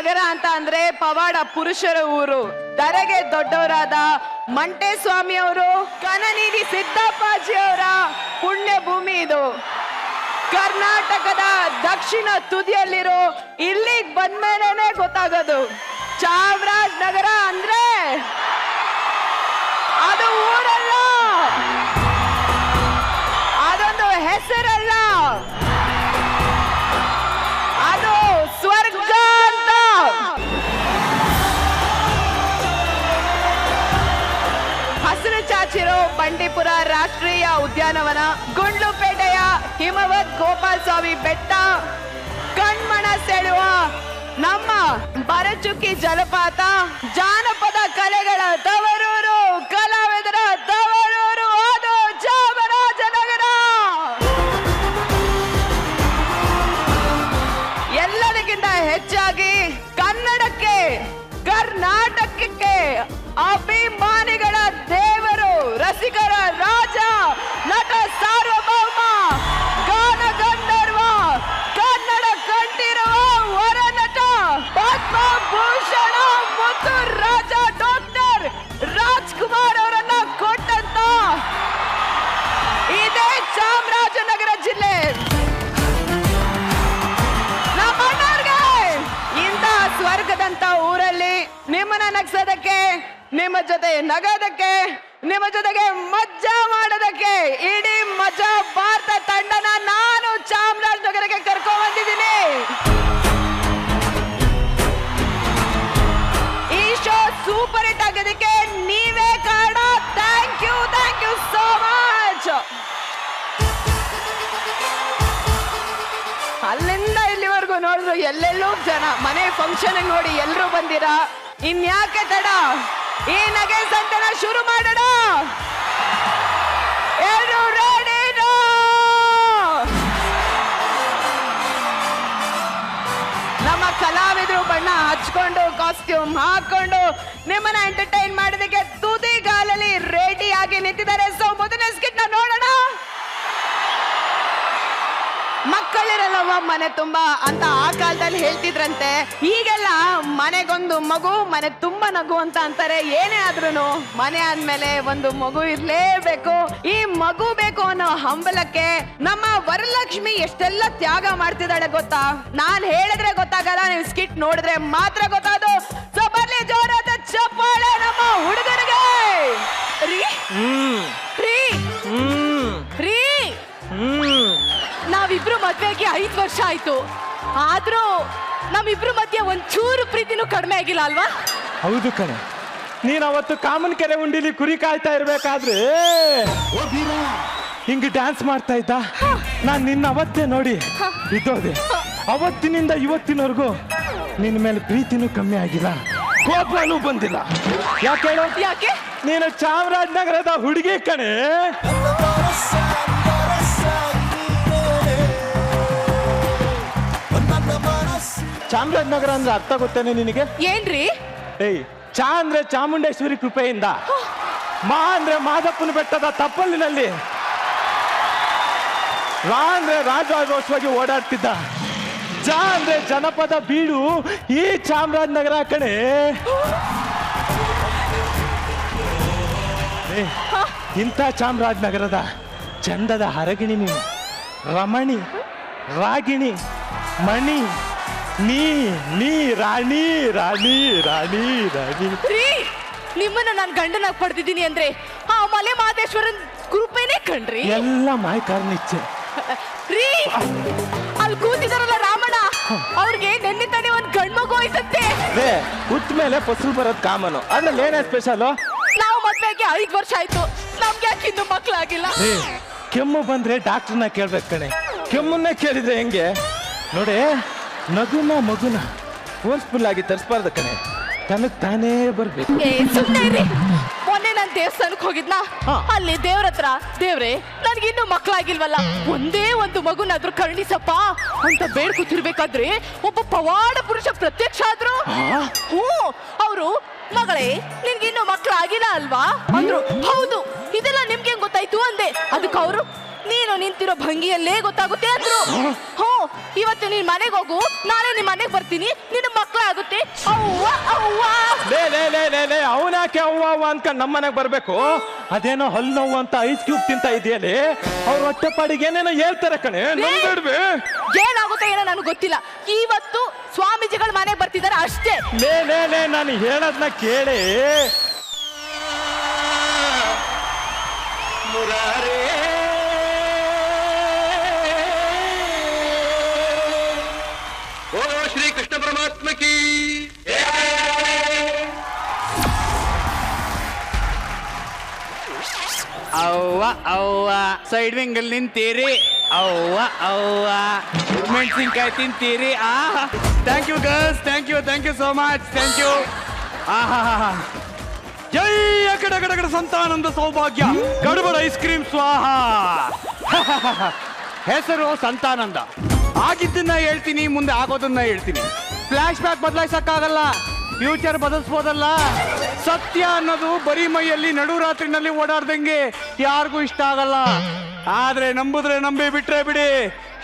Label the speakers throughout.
Speaker 1: ನಗರ ಅಂತ ಅಂದ್ರೆ ಪವಾಡ ಪುರುಷರ ಊರು. ಧರೆಗೆ ದೊಡ್ಡವರಾದ ಮಂಟೇಸ್ವಾಮಿ ಅವರು, ಕನನಿಧಿ ಸಿದ್ದಪ್ಪಾಜಿ ಅವರ ಪುಣ್ಯ ಭೂಮಿ ಇದು. ಕರ್ನಾಟಕದ ದಕ್ಷಿಣ ತುದಿಯಲ್ಲಿರೋ ಇಲ್ಲಿಗೆ ಬಂದ್ಮೇಲೆ ಗೊತ್ತಾಗೋದು ಚಾಮರಾಜನಗರ ಅಂದ್ರೆ ಅದು ಊರಲ್ಲ, ಅದೊಂದು ಹೆಸರಲ್ಲ, ಅದು ಸ್ವರ್ಗ ಅಂತ. ಹಸಿರು ಚಾಚಿರೋ ಬಂಡೀಪುರ ರಾಷ್ಟ್ರೀಯ ಉದ್ಯಾನವನ, ಗುಂಡ್ಲುಪೇಟೆಯ ಹಿಮವದ್ ಗೋಪಾಲ್ ಸ್ವಾಮಿ ಬೆಟ್ಟ, ಕಣ್ಮಣ ಸೆಳೆಯುವ ನಮ್ಮ ಬರಚುಕ್ಕಿ ಜಲಪಾತ, ಜಾನಪದ ಕಲೆಗಳ ತವರೂರು, ಕಲಾವಿದರ ತವರೂರು, ಅದು ಚಾಮರಾಜನಗರ. ಎಲ್ಲದಕ್ಕಿಂತ ಹೆಚ್ಚಾಗಿ ಕನ್ನಡಕ್ಕೆ, ಕರ್ನಾಟಕಕ್ಕೆ ಅಭಿಮಾನಿಗಳ ದೇವರು, ರಸಿಕರ ರಾಜ, ನಟ ಸಾರ್ವಭೌಮ, ಗಾನ ಗಂಧರ್ವ, ಕನ್ನಡ ಕಂಠಿರುವ ವರನಟ, ಪದ್ಮಭೂಷಣ ಮತ್ತು ರಾಜ ಡಾಕ್ಟರ್ ರಾಜ್ಕುಮಾರ್ ಅವರನ್ನ ಕೊಟ್ಟಂತ ಇದೇ ಚಾಮರಾಜನಗರ ಜಿಲ್ಲೆ. ನಮ್ಮಣ್ಣವ್ರಿಗೆ ಇಂಥ ಸ್ವರ್ಗದಂತ ಊರಲ್ಲಿ ನಿಮ್ಮನ್ನ ನಗ್ಸೋದಕ್ಕೆ, ನಿಮ್ಮ ಜೊತೆ ನಗೋದಕ್ಕೆ, ನಿಮ್ಮ ಜೊತೆಗೆ ಮಜ್ಜಾ ಮಾಡೋದಕ್ಕೆ ಇಡೀ ಮಜಾ ಭಾರತ ತಂಡನ ನಾನು ಚಾಮರಾಜನಗರಕ್ಕೆ ಕರ್ಕೊಂಡ್ ಬಂದಿದ್ದೀನಿ. ಈ ಶೋ ಸೂಪರ್ ಹಿಟ್ ಆಗೋದಕ್ಕೆ ನೀವೇ ಕಾರಣ. Thank you so much. ಅಲ್ಲಿಂದ ಇಲ್ಲಿವರೆಗೂ ನೋಡಿದ್ರು ಎಲ್ಲೆಲ್ಲೂ ಜನ, ಮನೆ ಫಂಕ್ಷನ್ ನೋಡಿ ಎಲ್ಲರೂ ಬಂದಿರಾ. ಇನ್ಯಾಕೆ ತಡ, ಈ ನಗೆ ಸಂತನ ಶುರು ಮಾಡೋಣ. ಎಲ್ಲರೂ ರೆಡಿನಾ? ನಮ್ಮ ಕಲಾವಿದರು ಬಣ್ಣ ಹಚ್ಕೊಂಡು, ಕಾಸ್ಟ್ಯೂಮ್ ಹಾಕೊಂಡು ನಿಮ್ಮನ್ನ ಎಂಟರ್ಟೈನ್ ಮಾಡೋದಕ್ಕೆ ತುದಿಗಾಲಲ್ಲಿ ರೆಡಿ ಆಗಿ ನಿಂತಿದ್ದಾರೆ. ಸೊ ಮೊದಲನೇ ಸ್ಕಿಟ್ ನ ನೋಡೋಣ. ಮಕ್ಕಳಿರಲ್ಲವ ಮನೆ ತುಂಬಾ ಅಂತ ಆ ಕಾಲದಲ್ಲಿ ಹೇಳ್ತಿದ್ರಂತೆ. ಈಗೆಲ್ಲ ಮನೆಗೊಂದು ಮಗು, ಮನೆ ತುಂಬಾ ನಗು ಅಂತ ಅಂತಾರೆ. ಏನೇ ಆದ್ರೂ ಮನೆ ಆದ್ಮೇಲೆ ಒಂದು ಮಗು ಇರ್ಲೇಬೇಕು. ಈ ಮಗು ಬೇಕು ಅನ್ನೋ ಹಂಬಲಕ್ಕೆ ನಮ್ಮ ವರಲಕ್ಷ್ಮಿ ಎಷ್ಟೆಲ್ಲ ತ್ಯಾಗ ಮಾಡ್ತಿದ್ದಾಳೆ ಗೊತ್ತಾ? ನಾನ್ ಹೇಳಿದ್ರೆ ಗೊತ್ತಾಗಲ್ಲ, ನೀವು ಸ್ಕಿಟ್ ನೋಡಿದ್ರೆ ಮಾತ್ರ ಗೊತ್ತಾದು. ಸೊ ಬರ್ಲಿ ಜೋರಾದ ಚಪ್ಪಾಳೆ ನಮ್ಮ ಹುಡುಗರಿಗೆ. ರೀ ರೀ ರೀ ನಾವಿಬ್ರು ಮದ್ವೆಗೆ 5 ವರ್ಷ ಆಯ್ತು. ಆದ್ರೂ ನಮ್ಮಿಬ್ರು ಮಧ್ಯೆ ಒಂಚೂರು ಪ್ರೀತಿನೂ ಕಡಿಮೆ ಆಗಿಲ್ಲ ಅಲ್ವಾ?
Speaker 2: ಹೌದು ಕಣೆ. ನೀನ್ ಅವತ್ತು ಕಾಮನ್ ಕೆರೆ ಉಂಡಿಲಿ ಕುರಿ ಕಾಯ್ತಾ ಇರ್ಬೇಕಾದ್ರೆ ಹಿಂಗ್ ಡ್ಯಾನ್ಸ್ ಮಾಡ್ತಾ ಇದ್ದ. ನಾನ್ ನಿನ್ನ ಅವತ್ತೇ ನೋಡಿ ಬಿದ್ದೋದೆ. ಅವತ್ತಿನಿಂದ ಇವತ್ತಿನವರೆಗೂ ನಿನ್ನ ಮೇಲೆ ಪ್ರೀತಿನೂ ಕಮ್ಮಿ ಆಗಿಲ್ಲ, ಕೋಪನೂ ಬಂದಿಲ್ಲ. ಯಾಕೆ ಹೇಳು?
Speaker 1: ಯಾಕೆ?
Speaker 2: ನೀನು ಚಾಮರಾಜನಗರದ ಹುಡುಗಿ ಕಣೆ. ಚಾಮರಾಜನಗರ ಅಂದ್ರೆ ಅರ್ಥ ಗೊತ್ತೇನೆ ನಿನಗೆ?
Speaker 1: ಏನ್ರಿ?
Speaker 2: ಏಯ್, ಚಾ ಅಂದ್ರೆ ಚಾಮುಂಡೇಶ್ವರಿ ಕೃಪೆಯಿಂದ, ಮಾ ಅಂದ್ರೆ ಮಾದಪ್ಪನ ಬೆಟ್ಟದ ತಪ್ಪಲಿನಲ್ಲಿ, ರಾ ಅಂದ್ರೆ ರಾಜಾರೋಷವಾಗಿ ಓಡಾಡ್ತಿದ್ದ, ಜಾ ಅಂದ್ರೆ ಜನಪದ ಬೀಡು ಈ ಚಾಮರಾಜನಗರ ಕಣೆ. ಇಂಥ ಚಾಮರಾಜನಗರದ ಚಂದದ ಹರಗಿಣಿ ನೀನು, ರಮಣಿ, ರಾಗಿಣಿ, ಮಣಿ, ನೀ ನೀ ರಾಣಿ ರಾಣಿ ರಾಣಿ ರಾಣಿ.
Speaker 1: ನಿಮ್ಮನ್ನ ನಾನು ಗಂಡನಾಗಿ ಪಡೆದಿದ್ದೀನಿ ಅಂದ್ರೆ ಆ ಮಲೆ ಮಹದೇಶ್ವರನ್ ಕೃಪೆನೇ ಕಣ್ರಿ.
Speaker 2: ಎಲ್ಲ ಮಾಯಕಾರನಿಚ್ಛೆ
Speaker 1: ರೀ. ಅಲ್ಲಿ ಕೂತಿದಾರಲ್ಲ ರಾಮಣ್ಣ, ಅವ್ರಿಗೆ ನೆನ್ನೆ ತಾನೇ ಒಂದ್ ಗಂಡ್ಮಗು ಹೋಯ್ತಂತೆ.
Speaker 2: ಹುಟ್ಟ ಮೇಲೆ ಫಸಲು ಬರೋದ್ ಕಾಮನು, ಅದ್ರಲ್ಲಿ ಏನೇ ಸ್ಪೆಷಲ್?
Speaker 1: ನಾವು ಮದ್ವೆಗೆ 5 ವರ್ಷ ಆಯ್ತು, ನಮ್ಗೆ ಯಾಕೆ ಇನ್ನು ಮಕ್ಳಾಗಿಲ್ಲ?
Speaker 2: ಕೆಮ್ಮು ಬಂದ್ರೆ ಡಾಕ್ಟರ್ನ ಕೇಳ್ಬೇಕು ಕಣೆ. ಕೆಮ್ಮನ್ನೇ ಕೇಳಿದ್ರೆ ಹೆಂಗೆ? ನೋಡಿ, ನಗುನ ಮಗುನ ಫೋರ್ಸ್ಫುಲ್ ಆಗಿ ತರಿಸ್ಬಾರ್ದು ಕಣೆ, ತನಗ್ ತಾನೇ ಬರ್ಬೇಕು.
Speaker 1: ಸುಮ್ಮನೆ ಇರಿ. ಮೊನ್ನೆ ನಾನು ದೇವಸ್ಥಾನಕ್ಕೆ ಹೋಗಿದ್ನಾ, ಅಲ್ಲಿ ದೇವ್ರ ಹತ್ರ, ದೇವ್ರೆ ನನ್ಗಿನ್ನೂ ಮಕ್ಳಾಗಿಲ್ವಲ್ಲ, ಒಂದೇ ಒಂದು ಮಗುನಾದ್ರೂ ಕರುಣಿಸಪ್ಪ ಅಂತ ಬೇಡ್ಕೊತಿರ್ಬೇಕಾದ್ರೆ ಒಬ್ಬ ಪವಾಡ ಪುರುಷ ಪ್ರತ್ಯಕ್ಷ ಆದ್ರು. ಅವರು, ಮಗಳೇ ನಿನ್ಗಿನ್ನೂ ಮಕ್ಳಾಗಿಲ್ಲ ಅಲ್ವಾ ಅಂದ್ರು. ಹೌದು, ಇದೆಲ್ಲ ನಿಮ್ಗೆ ಗೊತ್ತಾಯ್ತು ಅಂದೆ. ಅದಕ್ಕೆ ಅವರು,
Speaker 3: ನೀನು ನಿಂತಿರೋ ಭಂಗಿಯಲ್ಲೇ ಗೊತ್ತಾಗುತ್ತೆ ಅಂದ್ರು. ಇವತ್ತು ನೀನ್ ಮನೆಗೆ ಹೋಗು, ನಾಳೆ ನಿಮ್ ಮನೆಗೆ ಬರ್ತೀನಿ, ನಿನ್ನ ಮಕ್ಕಳಾಗುತ್ತೆ. ಅವ್ವ ಅವ್ವ
Speaker 2: ಲೇ ಲೇ ಲೇ ಲೇ ಲೇ ಅವನಾಕೆ ಅವ್ವ ಅವ್ವ ಅನ್ಕೊಂಡ್ ನಮ್ಮನೆಗೆ ಬರ್ಬೇಕು. ಅದೇನೋ ಹಲ್ಲು ನೋವು ಅಂತ ಐಸ್ ಕ್ಯೂಬ್ ತಿಂತ ಇದೆಯಲ್ಲಿ ಅವ್ರ ಹೊಟ್ಟೆಪಾಡಿಗೆ ಏನೇನೋ ಹೇಳ್ತಾರೆ ಕಣೆ. ನಂಬೇಡ್ವೆ
Speaker 3: ಏನಾಗುತ್ತೆ ಏನೋ ನನಗೆ ಗೊತ್ತಿಲ್ಲ. ಇವತ್ತು ಸ್ವಾಮೀಜಿಗಳು ಮನೆಗೆ ಬರ್ತಿದ್ದಾರೆ ಅಷ್ಟೇ.
Speaker 2: ಲೇ ಲೇ ಲೇ ನಾನು ಹೇಳದ್ನ ಕೇಳಿ. ಮುರಾರೇ
Speaker 4: ಓ ಶ್ರೀ ಕೃಷ್ಣ ಪರಮಾತ್ಮ ಕೀ.
Speaker 5: ಅವ್ವ ಅವ್ವ ಸೈಡ್ ವಿಂಗ್ ಅಲ್ಲಿ ನಿಂತೀರಿ. ಅವ್ವ ಅವ್ವ ಮೆಣಸಿನ್ಕಾಯಿ ತಿಂತೀರಿ. Thank you girls, thank you so much, thank you. ಜೈ ಅಕಡಗಡಗಡ ಸಂತಾನಂದ ಸೌಭಾಗ್ಯ ಗಡಬಡ ಐಸ್ ಕ್ರೀಮ್ ಸ್ವಾಹ. ಹೆಸರು ಸಂತಾನಂದ. ಆಗಿದ್ದನ್ನ ಹೇಳ್ತೀನಿ, ಮುಂದೆ ಆಗೋದನ್ನ ಹೇಳ್ತೀನಿ. ಫ್ಲಾಶ್ ಬ್ಯಾಕ್ ಬದಲಾಯಿಸಕ್ಕಾಗಲ್ಲ, ಫ್ಯೂಚರ್ ಬದಲಿಸ್ಬೋದಲ್ಲ. ಸತ್ಯ ಅನ್ನೋದು ಬರೀ ಮೈಯಲ್ಲಿ ನಡುರಾತ್ರಿನಲ್ಲಿ ಓಡಾಡ್ದಂಗೆ ಯಾರಿಗೂ ಇಷ್ಟ ಆಗಲ್ಲ. ಆದ್ರೆ ನಂಬುದ್ರೆ ನಂಬಿ ಬಿಟ್ರೆ ಬಿಡಿ,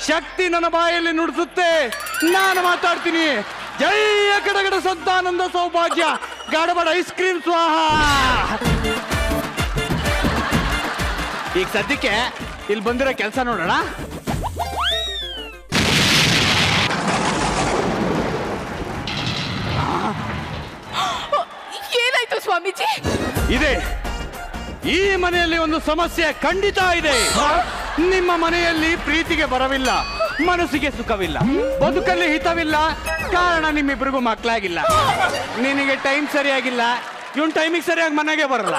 Speaker 5: ಶಕ್ತಿ ನನ್ನ ಬಾಯಲ್ಲಿ ನುಡಿಸುತ್ತೆ. ನಾನು ಮಾತಾಡ್ತೀನಿ. ಜೈ ಅಕಡಗಡ ಸಂತಾನಂದ ಸೌಭಾಗ್ಯ ಗಡಬಡ ಐಸ್ ಕ್ರೀಮ್ ಸ್ವಾಹ. ಈಗ ಸದ್ಯಕ್ಕೆ ಇಲ್ಲಿ ಬಂದಿರೋ ಕೆಲಸ ನೋಡೋಣ.
Speaker 3: ಏನಾಯ್ತು ಸ್ವಾಮೀಜಿ?
Speaker 5: ಇದೆ, ಈ ಮನೆಯಲ್ಲಿ ಒಂದು ಸಮಸ್ಯೆ ಖಂಡಿತ ಇದೆ. ನಿಮ್ಮ ಮನೆಯಲ್ಲಿ ಪ್ರೀತಿಗೆ ಬರವಿಲ್ಲ, ಮನಸ್ಸಿಗೆ ಸುಖವಿಲ್ಲ, ಬದುಕಲ್ಲಿ ಹಿತವಿಲ್ಲ. ಕಾರಣ ನಿಮ್ಮಿಬ್ಬರಿಗೂ ಮಕ್ಕಳಾಗಿಲ್ಲ. ನಿನಗೆ ಟೈಮ್ ಸರಿಯಾಗಿಲ್ಲ, ಇವನ್ ಟೈಮಿಗೆ ಸರಿಯಾಗಿ ಮನೆಗೆ ಬರಲ್ಲ.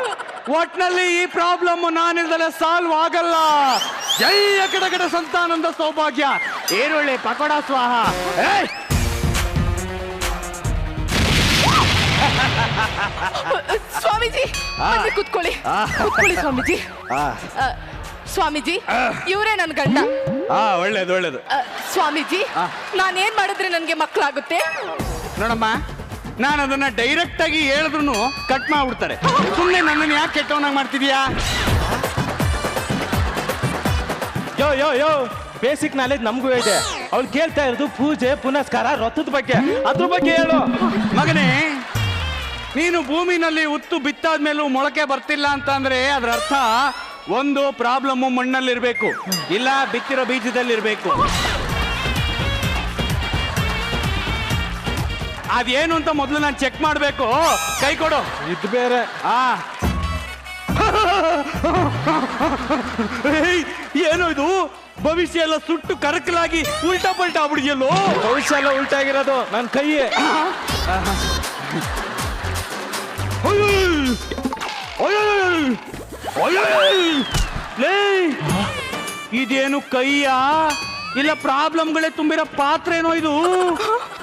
Speaker 5: ಒಟ್ನಲ್ಲಿ ಈ ಪ್ರಾಬ್ಲಮ್ ನಾನಿಲ್ದಲೆ ಸಾಲ್ವ್ ಆಗಲ್ಲ. ಜೈ ಅಕಡಗಡ ಸಂತಾನಂದ ಸೌಭಾಗ್ಯ ಏರೊಳ್ಳೆ ಪಕೋಡ ಸ್ವಾಹ. ಏಯ್!
Speaker 3: ಸ್ವಾಮೀಜಿ ಬನ್ನಿ ಕೂತ್ಕೊಳ್ಳಿ. ಕೂತ್ಕೊಳ್ಳಿ ಸ್ವಾಮೀಜಿ. ಸ್ವಾಮೀಜಿ ಇವರೇ ನನ್ನ ಗಂಡ.
Speaker 5: ಒಳ್ಳೇದು ಒಳ್ಳೇದು.
Speaker 3: ಸ್ವಾಮೀಜಿ ನಾನೇನ್ ಮಾಡಿದ್ರೆ ನನ್ಗೆ ಮಕ್ಕಳಾಗುತ್ತೆ?
Speaker 5: ನೋಡಮ್ಮ, ನಾನು ಅದನ್ನ ಡೈರೆಕ್ಟ್ ಆಗಿ ಹೇಳಿದ್ರು ಕಟ್ ಮಾಡ್ಬಿಡ್ತಾರೆ. ಸುಮ್ಮನೆ ನನ್ನನ್ನು ಯಾಕೆ ಕೆಟ್ಟವನಾಗಿ ಮಾಡ್ತಿದ್ಯಾ?
Speaker 2: ಯೋ ಯೋ ಯೋ ಬೇಸಿಕ್ ನಾಲೆಜ್ ನಮಗೂ ಇದೆ. ಅವ್ಳು ಕೇಳ್ತಾ ಇರೋದು ಪೂಜೆ ಪುನಸ್ಕಾರ ವ್ರತದ ಬಗ್ಗೆ, ಅದ್ರ ಬಗ್ಗೆ ಹೇಳು.
Speaker 5: ಮಗನೇ, ನೀನು ಭೂಮಿನಲ್ಲಿ ಉತ್ತು ಬಿತ್ತಾದ್ಮೇಲೂ ಮೊಳಕೆ ಬರ್ತಿಲ್ಲ ಅಂತ ಅಂದ್ರೆ ಅದರ ಅರ್ಥ ಒಂದು ಪ್ರಾಬ್ಲಮ್ ಮಣ್ಣಲ್ಲಿರ್ಬೇಕು, ಇಲ್ಲ ಬಿತ್ತಿರೋ ಬೀಜದಲ್ಲಿರ್ಬೇಕು. ಅದೇನು ಅಂತ ಮೊದಲು ನಾನು ಚೆಕ್ ಮಾಡಬೇಕು. ಕೈ ಕೊಡು.
Speaker 2: ಇದು ಬೇರೆ.
Speaker 5: ಏನು ಇದು? ಭವಿಷ್ಯ ಎಲ್ಲ ಸುಟ್ಟು ಕರಕಲಾಗಿ ಉಲ್ಟಾ ಪಲ್ಟಾ ಆಗ್ಬಿಡಿಯಲ್ಲೋ.
Speaker 2: ಭವಿಷ್ಯ ಎಲ್ಲ ಉಲ್ಟಾಗಿರೋದು ನನ್ನ ಕೈ.
Speaker 5: ಇದೇನು ಕೈಯ ಇಲ್ಲ ಪ್ರಾಬ್ಲಮ್ಗಳೇ ತುಂಬಿರೋ ಪಾತ್ರ ಏನೋ ಇದು?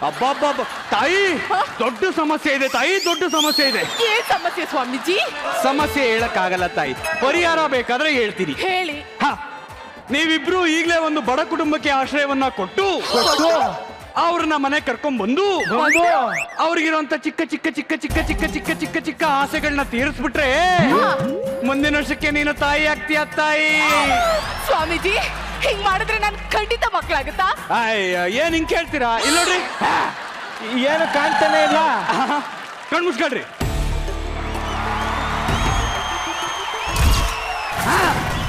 Speaker 5: ಅಬ್ಬಬ್ಬಬ್ಬ ತಾಯಿ, ದೊಡ್ಡ ಸಮಸ್ಯೆ ಇದೆ ತಾಯಿ, ದೊಡ್ಡ ಸಮಸ್ಯೆ ಇದೆ.
Speaker 3: ಏನ್ ಸಮಸ್ಯೆ ಸ್ವಾಮೀಜಿ?
Speaker 5: ಸಮಸ್ಯೆ ಹೇಳಕ್ಕಾಗಲ್ಲ ತಾಯಿ, ಪರಿಹಾರ ಬೇಕಾದ್ರೆ ಹೇಳ್ತೀನಿ.
Speaker 3: ಹೇಳಿ.
Speaker 5: ನೀವಿಬ್ರು ಈಗಲೇ ಒಂದು ಬಡ ಕುಟುಂಬಕ್ಕೆ ಆಶ್ರಯವನ್ನ ಕೊಟ್ಟು ಅವ್ರನ್ನ ಮನೆ ಕರ್ಕೊಂಡ್ ಬಂದು ಅವ್ರಿಗಿರುವಂತ ಚಿಕ್ಕ ಚಿಕ್ಕ ಚಿಕ್ಕ ಚಿಕ್ಕ ಚಿಕ್ಕ ಚಿಕ್ಕ ಚಿಕ್ಕ ಚಿಕ್ಕ ಆಸೆಗಳನ್ನ ತೀರಿಸ್ಬಿಟ್ರೆ ಮುಂದಿನ ವರ್ಷಕ್ಕೆ ನೀನು ತಾಯಿ ಆಗ್ತೀಯ ತಾಯಿ.
Speaker 3: ಸ್ವಾಮೀಜಿ ಹಿಂಗ್ ಮಾಡಿದ್ರೆ ನನ್ ಖಂಡಿತ ಮಕ್ಕಳಾಗುತ್ತಾ?
Speaker 5: ಏನ್ ಹಿಂಗ್ ಕೇಳ್ತೀರಾ? ಇಲ್ಲ ನೋಡ್ರಿ,
Speaker 2: ಏನು ಕಾಣ್ತಾನೆ ಇಲ್ಲ.
Speaker 5: ಕಣ್ಮುಚ್ಕೊಳ್ರಿ.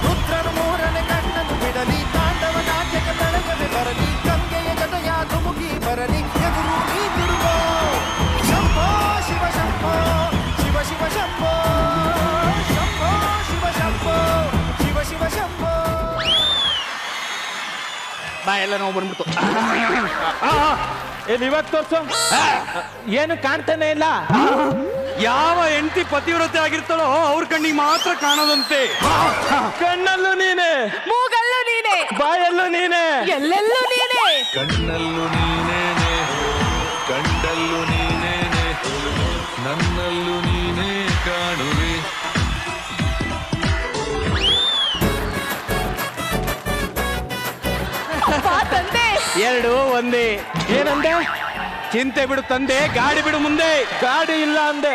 Speaker 6: ರುದ್ರನು ಮೂರನೇ ಕಣ್ಣನ್ನು ಬಿಡಲಿ, ತಾಂಡವ ನಾಟ್ಯಕ್ಕೆ ಬೆಳಗದೆ ಬರಲಿ, ಗಂಗೆಯ ಜಟಯ ಧುಮುಕಿ ಬರಲಿ, ಎದುರು ನೀ ತಿರುಗೋ. ಶಂಭೋ ಶಿವ ಶಂಭೋ, ಶಿವ ಶಿವ ಶಂಭೋ, ಶಂಭೋ ಶಿವ ಶಂಭೋ, ಶಿವ ಶಿವ ಶಂಭೋ.
Speaker 5: ಬಾ, ಎಲ್ಲ ನೋವು ಬಂದ್ಬಿಡ್ತು.
Speaker 2: ಇಲ್ಲಿ ಇವತ್ತು ತೋರ್ಸು. ಏನು ಕಾಣ್ತಾನೆ ಇಲ್ಲ.
Speaker 5: ಯಾವ ಹೆಂಡತಿ ಪತಿವ್ರತೆ ಆಗಿರ್ತಾಳೋ ಅವ್ರ ಕಣ್ಣಿಗೆ ಮಾತ್ರ ಕಾಣೋದಂತೆ.
Speaker 2: ಕಣ್ಣಲ್ಲೂ ನೀನೆ,
Speaker 3: ಮೂಗಲ್ಲೂ ನೀನೆ,
Speaker 2: ಬಾಯಲ್ಲೂ ನೀನೆ,
Speaker 3: ಎಲ್ಲೆಲ್ಲೂ ನೀನೆ.
Speaker 7: ಕಣ್ಣಲ್ಲೂ ನೀನೇನೆ, ಕಂಡಲ್ಲೂ ನೀನೇನೆ, ನನ್ನಲ್ಲೂ ನೀನೇ ಕಾಣುವೆ.
Speaker 3: ತಂದೆ
Speaker 5: ಎರಡು ಒಂದೇ.
Speaker 2: ಏನಂದೆ?
Speaker 5: ಚಿಂತೆ ಬಿಡು ತಂದೆ, ಗಾಡಿ ಬಿಡು ಮುಂದೆ.
Speaker 2: ಗಾಡಿ ಇಲ್ಲ ಅಂದೆ.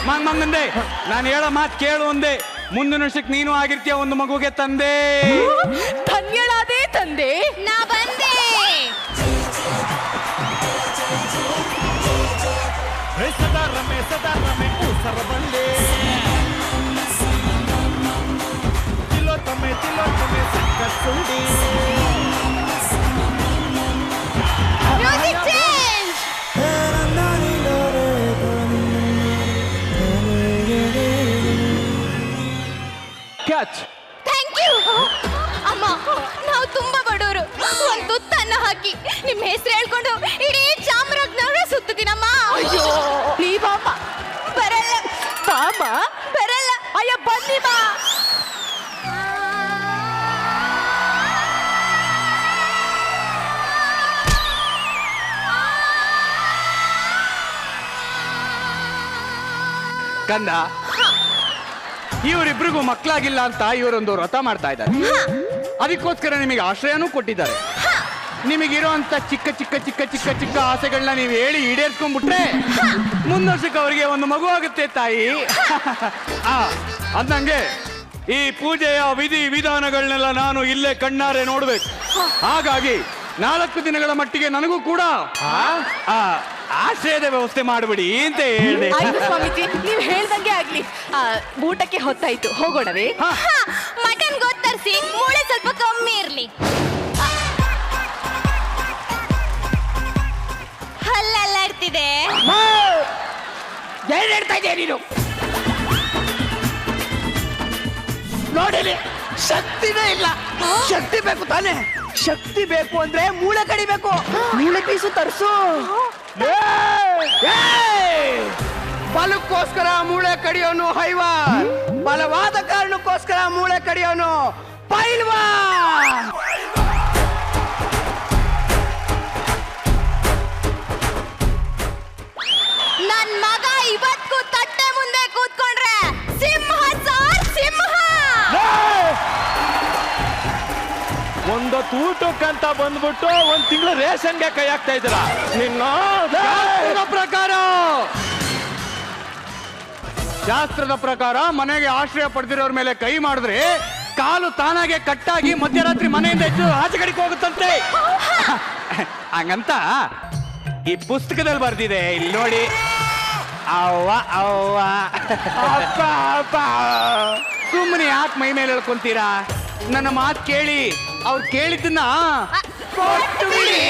Speaker 5: ಮಂಗಂದೆ, ನಾನು ಹೇಳೋ ಮಾತು ಕೇಳು ಒಂದೇ. ಮುಂದಿನ ವರ್ಷಕ್ಕೆ ನೀನು ಆಗಿರ್ತೀಯ ಒಂದು ಮಗುಗೆ ತಂದೆ.
Speaker 3: ಧನ್ಯಳಾದೆ ತಂದೆ.
Speaker 8: ನಾ ಬಂದೆ.
Speaker 6: ಸದಾ ರಮೆ ಊಸರ ಬಂದೆ. ತಿಲೋತ್ತಮೆ ಸಕ್ಕ ಸುಂಡಿ.
Speaker 8: Music change.
Speaker 2: Catch.
Speaker 8: Thank you. ಅಮ್ಮ, ನಾವು ತುಂಬಾ ಬಡವರು. ಒಂದು ತುತ್ತನ್ನ ಹಾಕಿ ನಿಮ್ಮ ಹೆಸರು ಹೇಳ್ಕೊಂಡು ಇಡೀ ಚಾಮರಾಜನಗರ ಸುತ್ತಿದ್ದೀನಮ್ಮ.
Speaker 3: ಅಯ್ಯೋ ನೀ ಬಾಮ.
Speaker 8: ಬರಲ್ಲ.
Speaker 3: ಬಾಮ
Speaker 8: ಬರಲ್ಲ.
Speaker 3: ಅಯ್ಯ ಬನ್ನಿ ಬಾ.
Speaker 5: ಕಂದ, ಇವರಿಬ್ರಿಗೂ ಮಕ್ಕಳಾಗಿಲ್ಲ ಅಂತ ಇವರೊಂದು ವ್ರತ ಮಾಡ್ತಾ ಇದ್ದಾರೆ. ಅದಕ್ಕೋಸ್ಕರ ನಿಮಗೆ ಆಶ್ರಯನೂ ಕೊಟ್ಟಿದ್ದಾರೆ. ನಿಮಗಿರುವಂತ ಚಿಕ್ಕ ಚಿಕ್ಕ ಚಿಕ್ಕ ಚಿಕ್ಕ ಚಿಕ್ಕ ಆಸೆಗಳನ್ನ ನೀವು ಹೇಳಿ ಈಡೇರಿಸ್ಕೊಂಡ್ಬಿಟ್ರೆ ಮುಂದಿನ ವರ್ಷಕ್ಕೆ ಅವರಿಗೆ ಒಂದು ಮಗು ಆಗುತ್ತೆ ತಾಯಿ. ಅಂದಂಗೆ ಈ ಪೂಜೆಯ ವಿಧಿ ವಿಧಾನಗಳನ್ನೆಲ್ಲ ನಾನು ಇಲ್ಲೇ ಕಣ್ಣಾರೆ ನೋಡ್ಬೇಕು. ಹಾಗಾಗಿ 4 ದಿನಗಳ ಮಟ್ಟಿಗೆ ನನಗೂ ಕೂಡ ಆಶ್ರಯದ ವ್ಯವಸ್ಥೆ ಮಾಡ್ಬಿಡಿ ಅಂತ ಹೇಳಿದೆ.
Speaker 3: ಆಯ್ತು ಸ್ವಾಮೀಜಿ, ನೀವು ಹೇಳ್ದಂಗೆ ಆಗ್ಲಿ. ಊಟಕ್ಕೆ ಹೊತ್ತಾಯ್ತು, ಹೋಗೋಣವೇ?
Speaker 8: ಮಟನ್ ಗೊತ್ತರಿಸಿ, ಮೂಳೆ ಸ್ವಲ್ಪ ಕಮ್ಮಿ ಇರ್ಲಿ. ಹಲ್ಲಲ್ಲಾಡ್ತಿದೆ.
Speaker 1: ಏನ್ ಹೇಳ್ತಾ ಇದೆಯಾ ನೀನು? ನೋಡಿಲಿ, ಶಕ್ತಿನೇ ಇಲ್ಲ. ಶಕ್ತಿ ಬೇಕು ತಾನೆ? ಶಕ್ತಿ ಬೇಕು ಅಂದ್ರೆ ಮೂಳೆ ಕಡಿಬೇಕು. ಮೂಳೆ ಪೀಸು ತರಿಸು. ಬಲಕ್ಕೋಸ್ಕರ ಮೂಳೆ ಕಡಿಯೋನು ಹೈವಾನ್, ಬಲವಾದ ಕಾರಣಕ್ಕೋಸ್ಕರ ಮೂಳೆ ಕಡಿಯೋನು ಪೈಲ್ವಾನ್.
Speaker 8: ನನ್ ಮಗ ಇವತ್ತು ತಟ್ಟೆ ಮುಂದೆ ಕೂತ್ಕೊಂಡ್ರೆ ಸಿಂಹ ಸಾರ್ ಸಿಂಹ.
Speaker 2: ಒಂದೊತ್ತು ಊಟಕ್ಕಂತ ಬಂದ್ಬಿಟ್ಟು 1 ತಿಂಗಳು ರೇಷನ್ಗೆ ಕೈ ಹಾಕ್ತಾ ಇದ್ದೀರ ನಿನ್ನ.
Speaker 5: ಶಾಸ್ತ್ರದ ಪ್ರಕಾರ ಮನೆಗೆ ಆಶ್ರಯ ಪಡೆದಿರೋರ ಮೇಲೆ ಕೈ ಮಾಡಿದ್ರೆ ಕಾಲು ತಾನಾಗೆ ಕಟ್ಟಾಗಿ ಮಧ್ಯರಾತ್ರಿ ಮನೆಯಿಂದ ಹೆಚ್ಚು ಆಚೆ ಕಡೆಗೆ ಹೋಗುತ್ತಂತೆ. ಹಂಗಂತ ಈ ಪುಸ್ತಕದಲ್ಲಿ ಬರ್ದಿದೆ, ಇಲ್ಲಿ ನೋಡಿ. ಅವ್ವ ಅವ್ವ ಅಪ್ಪ ಅಪ್ಪ, ಸುಮ್ಮನೆ ಯಾಕೆ ಮೈ ಮೇಲೆ ಹೇಳ್ಕೊಂತೀರಾ? ನನ್ನ ಮಾತು ಕೇಳಿ, ಅವ್ರು ಕೇಳಿದ್ದನ್ನ ಕೊಟ್ಟು ಬಿಡಿ.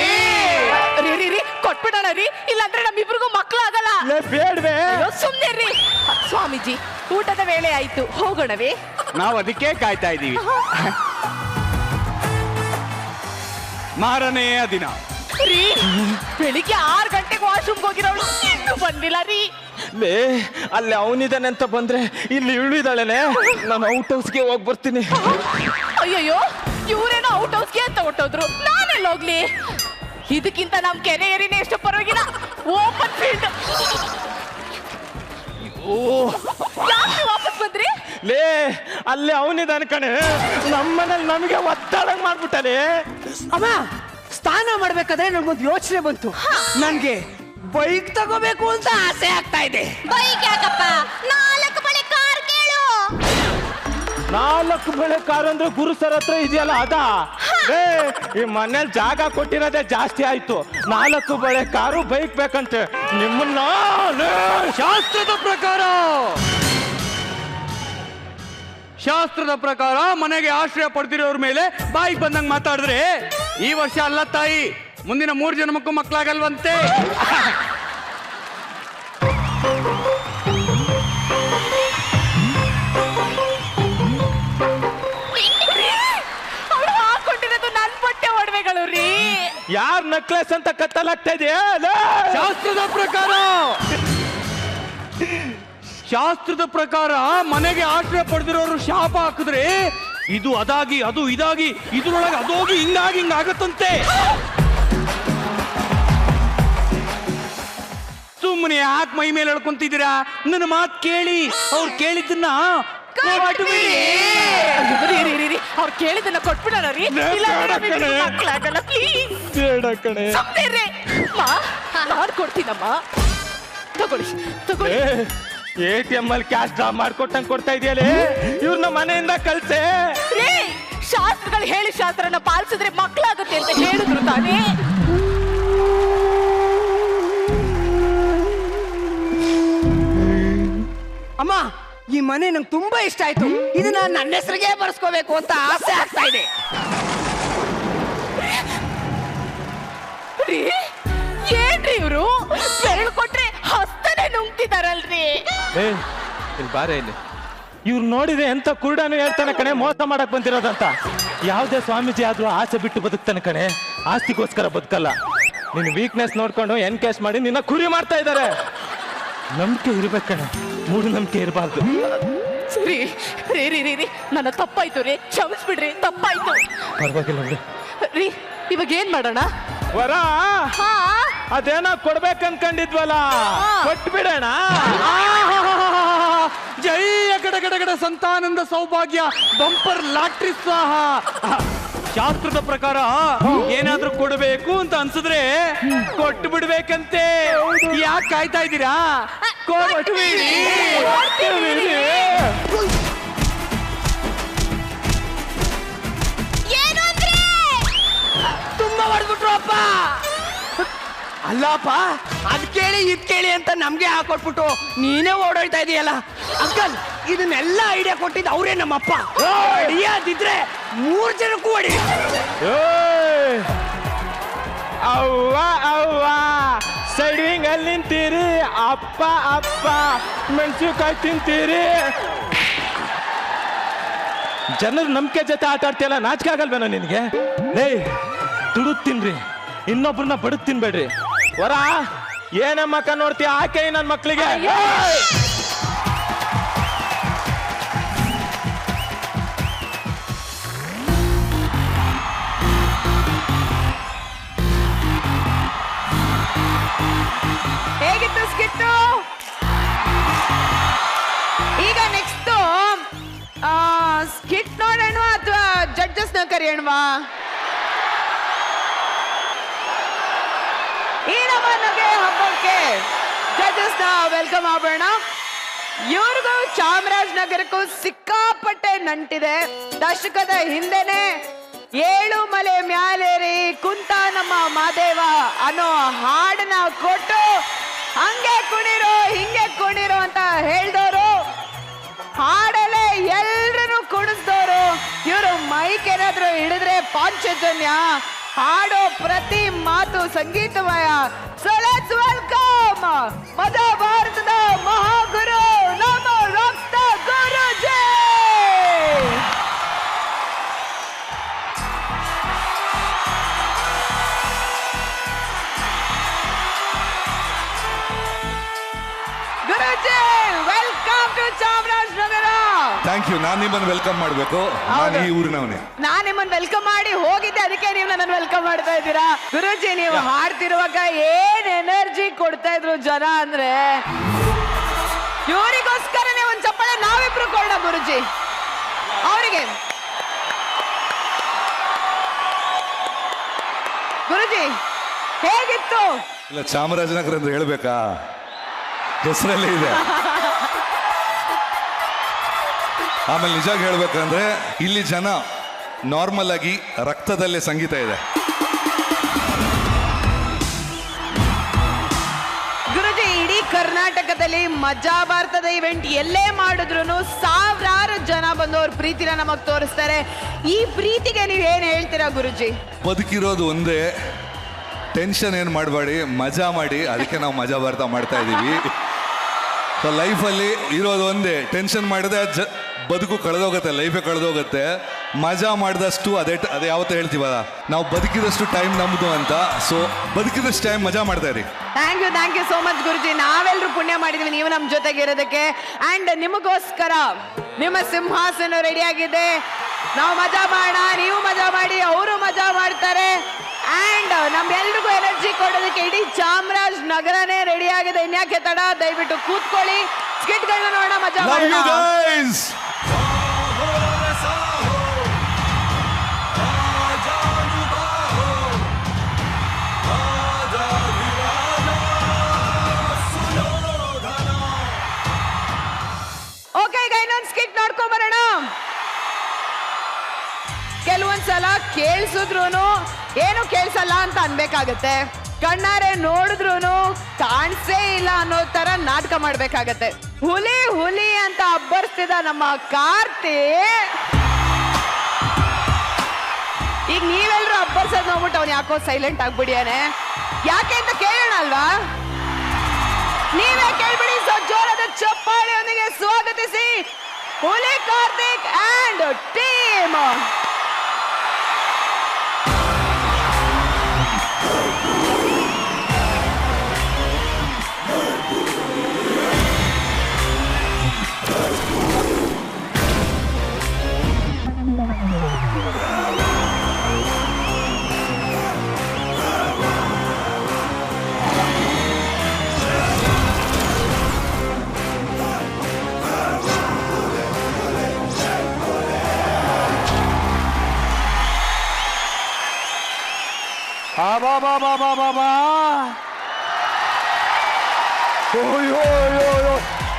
Speaker 3: ರೀ ಕೊಟ್ಬಿಡೋಣ ರೀ, ಇಲ್ಲಾಂದ್ರೆ ನಮ್ಮಿಬ್ರಿಗೂ ಮಕ್ಕಳಾಗಲ್ಲ.
Speaker 2: ಬೇಡ್ವೆ.
Speaker 3: ಸುಮ್ನೆ ರೀ. ಸ್ವಾಮೀಜಿ, ಊಟದ ವೇಳೆ ಆಯ್ತು, ಹೋಗೋಣವೇ?
Speaker 5: ನಾವು ಅದಕ್ಕೆ ಕಾಯ್ತಾ ಇದ್ದೀವಿ. ಮಾರನೆಯ ದಿನ
Speaker 3: ರೀ, ಬೆಳಿಗ್ಗೆ 6 ಗಂಟೆಗೆ ವಾಶ್ರೂಮ್ಗೆ ಹೋಗಿರೋಳು ಇನ್ನೂ ಬಂದಿಲ್ಲ ರೀ.
Speaker 2: ಅಲ್ಲಿ ಅವನಿದ್ದಾನೆ ಅಂತ ಬಂದ್ರೆ ಇಲ್ಲಿ ಇಳಿದಾಳನೆ. ನಾನು ಔಟ್ ಹೌಸ್ಗೆ ಹೋಗಿ ಬರ್ತೀನಿ.
Speaker 3: ಅಯ್ಯಯ್ಯೋ, ಇವ್ರೇನೋ ಔಟ್ ಹೌಸ್ಗೆ ಅಂತ ಹೊಟ್ಟೋದ್ರು, ನಾನೆಲ್ಲ ಹೋಗ್ಲಿ? ಇದಕ್ಕಿಂತ ನಮ್ ಕೆರೆ ಏರಿನೇ ಎಷ್ಟು ಪರವಾಗಿಲ್ಲ. Open field. ಯಾಕೆ ವಾಪಸ್ ಬಂದ್ರಿ?
Speaker 2: ಅಲ್ಲಿ ಅವನಿದ್ದಾನೆ ಕಣೆ. ನಮ್ಮನೇಲಿ ನಮಗೆ ಒತ್ತಡಂಗ್ ಮಾಡ್ಬಿಟ್ಟಲೆ.
Speaker 1: ಅಮ್ಮ, ಸ್ನಾನ ಮಾಡ್ಬೇಕಾದ್ರೆ ನನ್ಗೊಂದು ಯೋಚನೆ ಬಂತು. ನನ್ಗೆ ಬೈಕ್ ತಗೋಬೇಕು ಅಂತ ಆಸೆ ಆಗ್ತಾ ಇದೆ.
Speaker 8: ಬೈಕ್ ಯಾಕಪ್ಪ? 4 ಬಳೆ ಕಾರ್ ಕೇಳು.
Speaker 2: 4 ಬೆಳೆ ಕಾರ್ ಅಂದ್ರೆ ಗುರು ಸರ್ ಹತ್ರ ಇದೆಯಲ್ಲ ಅದ. ಈ ಮನೇಲಿ ಜಾಗ ಕೊಟ್ಟಿರೋದೇ ಜಾಸ್ತಿ ಆಯ್ತು. 4 ಬೆಳೆ ಕಾರು ಬೈಕ್ ಬೇಕಂತೆ. ನಿಮ್ಮನ್ನ
Speaker 5: ಶಾಸ್ತ್ರದ ಪ್ರಕಾರ ಮನೆಗೆ ಆಶ್ರಯ ಪಡೆದಿರೋರ ಮೇಲೆ ಬಾಯಿಗೆ ಬಂದಂಗ್ ಮಾತಾಡಿದ್ರೆ ಈ ವರ್ಷ ಅಲ್ಲ ತಾಯಿ, ಮುಂದಿನ 3 ಜನ್ಮಕ್ಕೂ ಮಕ್ಕಳಾಗಲ್ವಂತೆ.
Speaker 3: ಅವಳು ಹಾಕೊಂಡಿರೋದು ನನ್ ಬಟ್ಟೆ ಒಡವೆಗಳು ರೀ.
Speaker 2: ಯಾರ್ ನೆಕ್ಲೆಸ್ ಅಂತ ಕತ್ತಲಾಗ್ತಾ ಇದೆಯಾ?
Speaker 5: ಶಾಸ್ತ್ರದ ಪ್ರಕಾರ ಮನೆಗೆ ಆಶ್ರಯ ಪಡೆದಿರೋರು ಶಾಪ ಹಾಕಿದ್ರೆ ಇದು ಅದಾಗಿ ಅದು ಇದಾಗಿ ಇದ್ರೊಳಗೆ ಅದೋಗಿ ಹಿಂಗಾಗತ್ತಂತೆ. ಸುಮ್ಮನೆ ಯಾಕೆ ಮೈ ಮೇಲೆ ಹೇಳ್ಕೊಂತಿದ್ದೀರಾ? ನನ್ನ ಮಾತು ಕೇಳಿ, ಅವ್ರು ಕೇಳಿದ್ದನ್ನ
Speaker 3: ಅವ್ರು ಕೇಳಿದ್ದನ್ನ ಕೊಟ್ಬಿಡೋಣ ರೀ. ಮಕ್ಕಳಾಗಲ್ಲ ಪ್ಲೀಸ್. ನಾನ್ ಕೊಡ್ತೀನಮ್ಮ, ತಗೊಳ್ಳಿ ತಗೊಳ್ಳಿ.
Speaker 2: ATM ಅಲ್ಲಿ ಕ್ಯಾಶ್ ಡ್ರಾ ಮಾಡ್ಕೊಟ್ಟಂಗ್ ಕೊಡ್ತಾ ಇದೆಯಲ್ಲ ಇವ್ರನ್ನ ಮನೆಯಿಂದ ಕಳ್ಸೆ.
Speaker 3: ರೀ, ಶಾಸ್ತ್ರಗಳು ಹೇಳಿ ಶಾಸ್ತ್ರನ ಪಾಲಿಸಿದ್ರೆ ಮಕ್ಕಳಾಗುತ್ತೆ ಅಂತ ಹೇಳಿದ್ರು ತಾನೇ.
Speaker 1: ಅಮ್ಮ, ಈ ಮನೆ ನಂಗೆ ತುಂಬಾ ಇಷ್ಟ ಆಯ್ತು. ಇದನ್ನ ನನ್ನ ಹೆಸರಿಗೆ ಬರ್ಸ್ಕೋಬೇಕು ಅಂತ ಆಸೆ ಆಗ್ತಾ ಇದೆ.
Speaker 3: ರೀ, ಏನ್ರಿ ಇವ್ರು ಬೆರಳು ಕೊಟ್ರೆ ಹಸ್ತನೇ ನುಂಗ್ತಿದಾರಲ್ರಿ.
Speaker 2: ಇಲ್ಲಿ ಬಾರೆ ಇಲ್ಲಿ. ಇವ್ರು ನೋಡಿದ್ರೆ ಎಂತ ಕುರುಡಾನು ಹೇಳ್ತಾನೆ ಕಣೆ, ಮೋಸ ಮಾಡಕ್ ಬಂದಿರೋದಂತ. ಯಾವ್ದೇ ಸ್ವಾಮೀಜಿ ಆದ್ರೂ ಆಸೆ ಬಿಟ್ಟು ಬದುಕ್ತಾನೆ ಕಣೆ, ಆಸ್ತಿಗೋಸ್ಕರ ಬದುಕಲ್ಲ. ನಿನ್ನ ವೀಕ್ನೆಸ್ ನೋಡ್ಕೊಂಡು ಎನ್ಕೇಶ್ ಮಾಡಿ ನಿನ್ನ ಕುರಿ ಮಾಡ್ತಾ ಇದ್ದಾರೆ. ನಂಬಿಕೆ ಇರ್ಬೇಕು ಕಣೆ, ಮೂಢನಂಬಿಕೆ ಇರಬಾರ್ದು.
Speaker 3: ಸರಿ ರೀ ರೀ ರೀ ರೀ, ನನ್ನ ತಪ್ಪಾಯ್ತು ರೀ, ಕ್ಷಮಿಸ್ಬಿಡ್ರಿ, ತಪ್ಪಾಯ್ತು.
Speaker 2: ಪರವಾಗಿಲ್ಲ ಬಿಡು.
Speaker 3: ರೀ, ಇವಾಗ ಏನ್ ಮಾಡೋಣ?
Speaker 2: ವರ
Speaker 3: ಹಾ,
Speaker 2: ಅದೇನೋ ಕೊಡ್ಬೇಕನ್ಕೊಂಡಿದ್ವಲ್ಲ, ಕೊಟ್ಬಿಡೋಣ.
Speaker 5: ಜೈ ಗಡ ಸಂತಾನಂದ ಸೌಭಾಗ್ಯ ಬಂಪರ್ ಲಾಟ್ರಿ ಸ್ವಾಹ. ಶಾಸ್ತ್ರದ ಪ್ರಕಾರ ಏನಾದ್ರೂ ಕೊಡಬೇಕು ಅಂತ ಅನ್ಸಿದ್ರೆ ಕೊಟ್ಟು ಬಿಡ್ಬೇಕಂತೆ. ಯಾಕೆ ಕಾಯ್ತಾ ಇದ್ದೀರಾ? ಕೊಟ್ಬಿಡಿ.
Speaker 8: ಏನು ಅಂದ್ರೆ
Speaker 1: ತುಂಬಾ ಹೊಡೆದ್ಬಿಟ್ರು ಅಪ್ಪ. ಅಲ್ಲಪ್ಪ, ಅದ್ ಕೇಳಿ ಇದ್ ಕೇಳಿ ಅಂತ ನಮ್ಗೆ ಹಾಕೊಟ್ಬಿಟ್ಟು ನೀನೇ ಓಡೋಯ್ತಾ ಇದೀಯಲ್ಲ. ಅಂಕಲ್, ಇದನ್ನೆಲ್ಲ ಐಡಿಯಾ ಕೊಟ್ಟಿದ್ದು ಅವರೇ ನಮ್ಮಪ್ಪ. ಹೊಡಿಯೋದಿದ್ರೆ 3 ಜನಕ್ಕೂ ಹೊಡಿ.
Speaker 2: ಅವ್ವ ಅವ್ವ ಸೈಡಿಂಗ್ ಅಲ್ಲಿ ನಿಂತೀರಿ, ಅಪ್ಪ ಅಪ್ಪ ಮೆಣಸಿನಕಾಯಿ ತಿಂತೀರಿ. ಜನರ ನಂಬಿಕೆ ಜೊತೆ ಆಟ ಆಡ್ತಿಯಲ್ಲ, ನಾಚಿಕೆ ಆಗಲ್ವೇನೋ ನಿನಗೆ? ದುಡುದ್ ತಿನ್ರಿ, ಇನ್ನೊಬ್ರನ್ನ ಬಡುದ್ ತಿನ್ಬೇಡ್ರಿ. ವರ ಏನಮ್ಮಕ್ಕ ನೋಡ್ತೀಯ? ಆಕೆ ನನ್ನ ಮಕ್ಳಿಗೆ.
Speaker 1: ಹೇಗಿತ್ತು ಸ್ಕಿಟ್ಟು? ಈಗ ನೆಕ್ಸ್ಟ್ ಸ್ಕಿಟ್ ನೋಡೋಣ ಅಥವಾ ಜಡ್ಜಸ್ ನ ಕರೆಯೋಣವಾ? ಈ ನಮಗೆ ಹಬ್ಬಕ್ಕೆ ಜಡ್ಜಸ್ ನ ವೆಲ್ಕಮ್ ಮಾಡೋಣ. ಇವ್ರಿಗೂ ಚಾಮರಾಜನಗರಕ್ಕೂ ಸಿಕ್ಕಾಪಟ್ಟೆ ನಂಟಿದೆ. ದಶಕದ ಹಿಂದೆನೆ 7 ಮಲೆ ಮ್ಯಾಲೇರಿ ಕುಂತ ನಮ್ಮ ಮಾದೇವ ಅನ್ನೋ ಹಾಡನ್ನ ಕೊಟ್ಟು ಹಂಗೆ ಕುಣಿರೋ ಹಿಂಗೆ ಕುಣಿರೋ ಅಂತ ಹೇಳ್ದವರು, ಹಾಡಲ್ಲೇ ಎಲ್ರನ್ನು ಕುಣಿಸ್ದವರು ಇವರು. ಮೈಕ್ ಏನಾದ್ರು ಹಿಡಿದ್ರೆ ಪಾಂಚಜನ್ಯ, ಹಾಡೋ ಪ್ರತಿ ಮಾತು ಸಂಗೀತಮಯ. ಸೊ ಲೆಟ್ಸ್ ವೆಲ್ಕಮ್ ಮಧು ಭಾರತದ ಮಹಾಗುರು ನಮ್ಮ ರಕ್ತ ಗುರುಜಿ. ಗುರುಜಿ, welcome to Chamarajanagar.
Speaker 7: Thank you. ನಾನು ನಿಮ್ಮನ್ನು ವೆಲ್ಕಮ್ ಮಾಡಬೇಕು. ನಾನು ಈ ಊರಿನವನೇ.
Speaker 1: ನಾನ್ ನಿಮ್ಮನ್ನ ವೆಲ್ಕಮ್ ಮಾಡಿ ಹೋಗಿದ್ದೆ, ಅದಕ್ಕೆ ನೀವು ನನ್ನ ವೆಲ್ಕಮ್ ಮಾಡ್ತಾ ಇದ್ದೀರಾ. ಗುರುಜಿ, ನೀವು ಹಾಡ್ತಿರುವಾಗ ಏನ್ ಎನರ್ಜಿ ಕೊಡ್ತಾ ಇದ್ರು ಜನ ಅಂದ್ರೆ, ಇವರಿಗೋಸ್ಕರನೇ ಒಂದ್ ಚಪ್ಪಾಳೆ ನಾವಿಬ್ರು ಕೊಡೋಣ ಗುರುಜಿ ಅವರಿಗೆ. ಗುರುಜಿ, ಹೇಗಿತ್ತು?
Speaker 7: ಇಲ್ಲ, ಚಾಮರಾಜನಗರ ಅಂದ್ರೆ ಹೇಳ್ಬೇಕಾ? ಹೆಸರಲ್ಲೇ ಇದೆ. ಆಮೇಲೆ ನಿಜವಾಗಿ ಹೇಳ್ಬೇಕಂದ್ರೆ ಇಲ್ಲಿ ಜನ ನಾರ್ಮಲ್ ಆಗಿ ರಕ್ತದಲ್ಲೇ ಸಂಗೀತ ಇದೆ.
Speaker 1: ಗುರುಜಿ, ಇಡೀ ಕರ್ನಾಟಕದಲ್ಲಿ ಮಜಾ ಭಾರತದ ಇವೆಂಟ್ ಎಲ್ಲೇ ಮಾಡಿದ್ರು ಸಾವಿರಾರು ಜನ ಬಂದು ಅವ್ರ ಪ್ರೀತಿನ ನಮಗ್ ತೋರಿಸ್ತಾರೆ. ಈ ಪ್ರೀತಿಗೆ ನೀವ್ ಏನ್ ಹೇಳ್ತೀರಾ ಗುರುಜಿ?
Speaker 7: ಬದುಕಿರೋದು ಒಂದೇ, ಟೆನ್ಷನ್ ಏನು ಮಾಡಬೇಡಿ, ಮಜಾ ಮಾಡಿ. ಅದಕ್ಕೆ ನಾವು ಮಜಾ ಭಾರತ ಮಾಡ್ತಾ ಇದ್ದೀವಿ. ಸೊ ಲೈಫಲ್ಲಿ ಇರೋದು ಒಂದೇ, ಟೆನ್ಷನ್ ಮಾಡಿದ್ರೆ ಬದುಕು ಕಳೆದೋಗುತ್ತೆ, ಲೈಫೇ ಕಳೆದೋಗುತ್ತೆ. ಮಜಾ ಮಾಡಿದಷ್ಟು ಅದೇ ಯಾವತ್ತೂ ಹೇಳ್ತೀವಲ್ಲ, ನಾವು ಬದುಕಿದಷ್ಟು ಟೈಮ್ ನಮ್ಮದು ಅಂತ. ಸೊ ಬದುಕಿದಷ್ಟು ಟೈಮ್ ಮಜಾ ಮಾಡ್ತಾ ಇರಿ.
Speaker 1: ಥ್ಯಾಂಕ್ ಯು ಸೋ ಮಚ್ ಗುರುಜಿ. ನಾವೆಲ್ಲರೂ ಪುಣ್ಯ ಮಾಡಿದ್ವಿ ನೀವು ನಮ್ಮ ಜೊತೆಗೆ ಇರೋದಕ್ಕೆ. ಅಂಡ್ ನಿಮಗೋಸ್ಕರ ನಿಮ್ಮ ಸಿಂಹಾಸನ ರೆಡಿ ಆಗಿದೆ. ನಾವು ಮಜಾ ಮಾಡೋಣ, ನೀವು ಮಜಾ ಮಾಡಿ, ಅವರು ಮಜಾ ಮಾಡ್ತಾರೆ. ಅಂಡ್ ನಮ್ಗೆಲ್ರಿಗೂ ಎನರ್ಜಿ ಕೊಡೋದಕ್ಕೆ ಇಡೀ ಚಾಮರಾಜ್ ನಗರನೇ ರೆಡಿ ಆಗಿದೆ. ಇನ್ಯಾಕೆ ತಡ, ದಯವಿಟ್ಟು ಕೂತ್ಕೊಳ್ಳಿ, ಸ್ಕಿಟ್ಗಳನ್ನ ನೋಡೋಣ, ಮಜಾ ಮಾಡೋಣ. ಒಂದ್ಸಲ ಕೇಳಿಸಿದ್ರು ಏನು ಕೇಳಿಸಲ್ಲ ಅಂತ ಅನ್ಬೇಕಾಗತ್ತೆ, ಕಣ್ಣಾರೆ ನೋಡಿದ್ರು ಕಾಣಿಸೇ ಇಲ್ಲ ಅನ್ನೋ ತರ ನಾಟಕ ಮಾಡ್ಬೇಕಾಗತ್ತೆ. ಹುಲಿ ಹುಲಿ ಅಂತ ಅಬ್ಬರಿಸ್ತಿದ್ದ ನಮ್ಮ ಕಾರ್ತಿ ಈಗ ನೀವೆಲ್ಲರೂ ಅಬ್ಬರ್ಸೋದ್ ನೋಡ್ಬಿಟ್ಟು ಅವ್ನು ಯಾಕೋ ಸೈಲೆಂಟ್ ಆಗ್ಬಿಡಿಯಾನೆ. ಯಾಕೆ ಅಂತ ಕೇಳೋಣ ಅಲ್ವಾ? ನೀವೇ ಕೇಳ್ಬಿಡಿ. ಸೊ ಜೋರದ ಚಪ್ಪಾಳೆಯೊಂದಿಗೆ ಸ್ವಾಗತಿಸಿ ಹುಲಿ ಕಾರ್ತಿಕ್ ಅಂಡ್ ಟೀಮ್.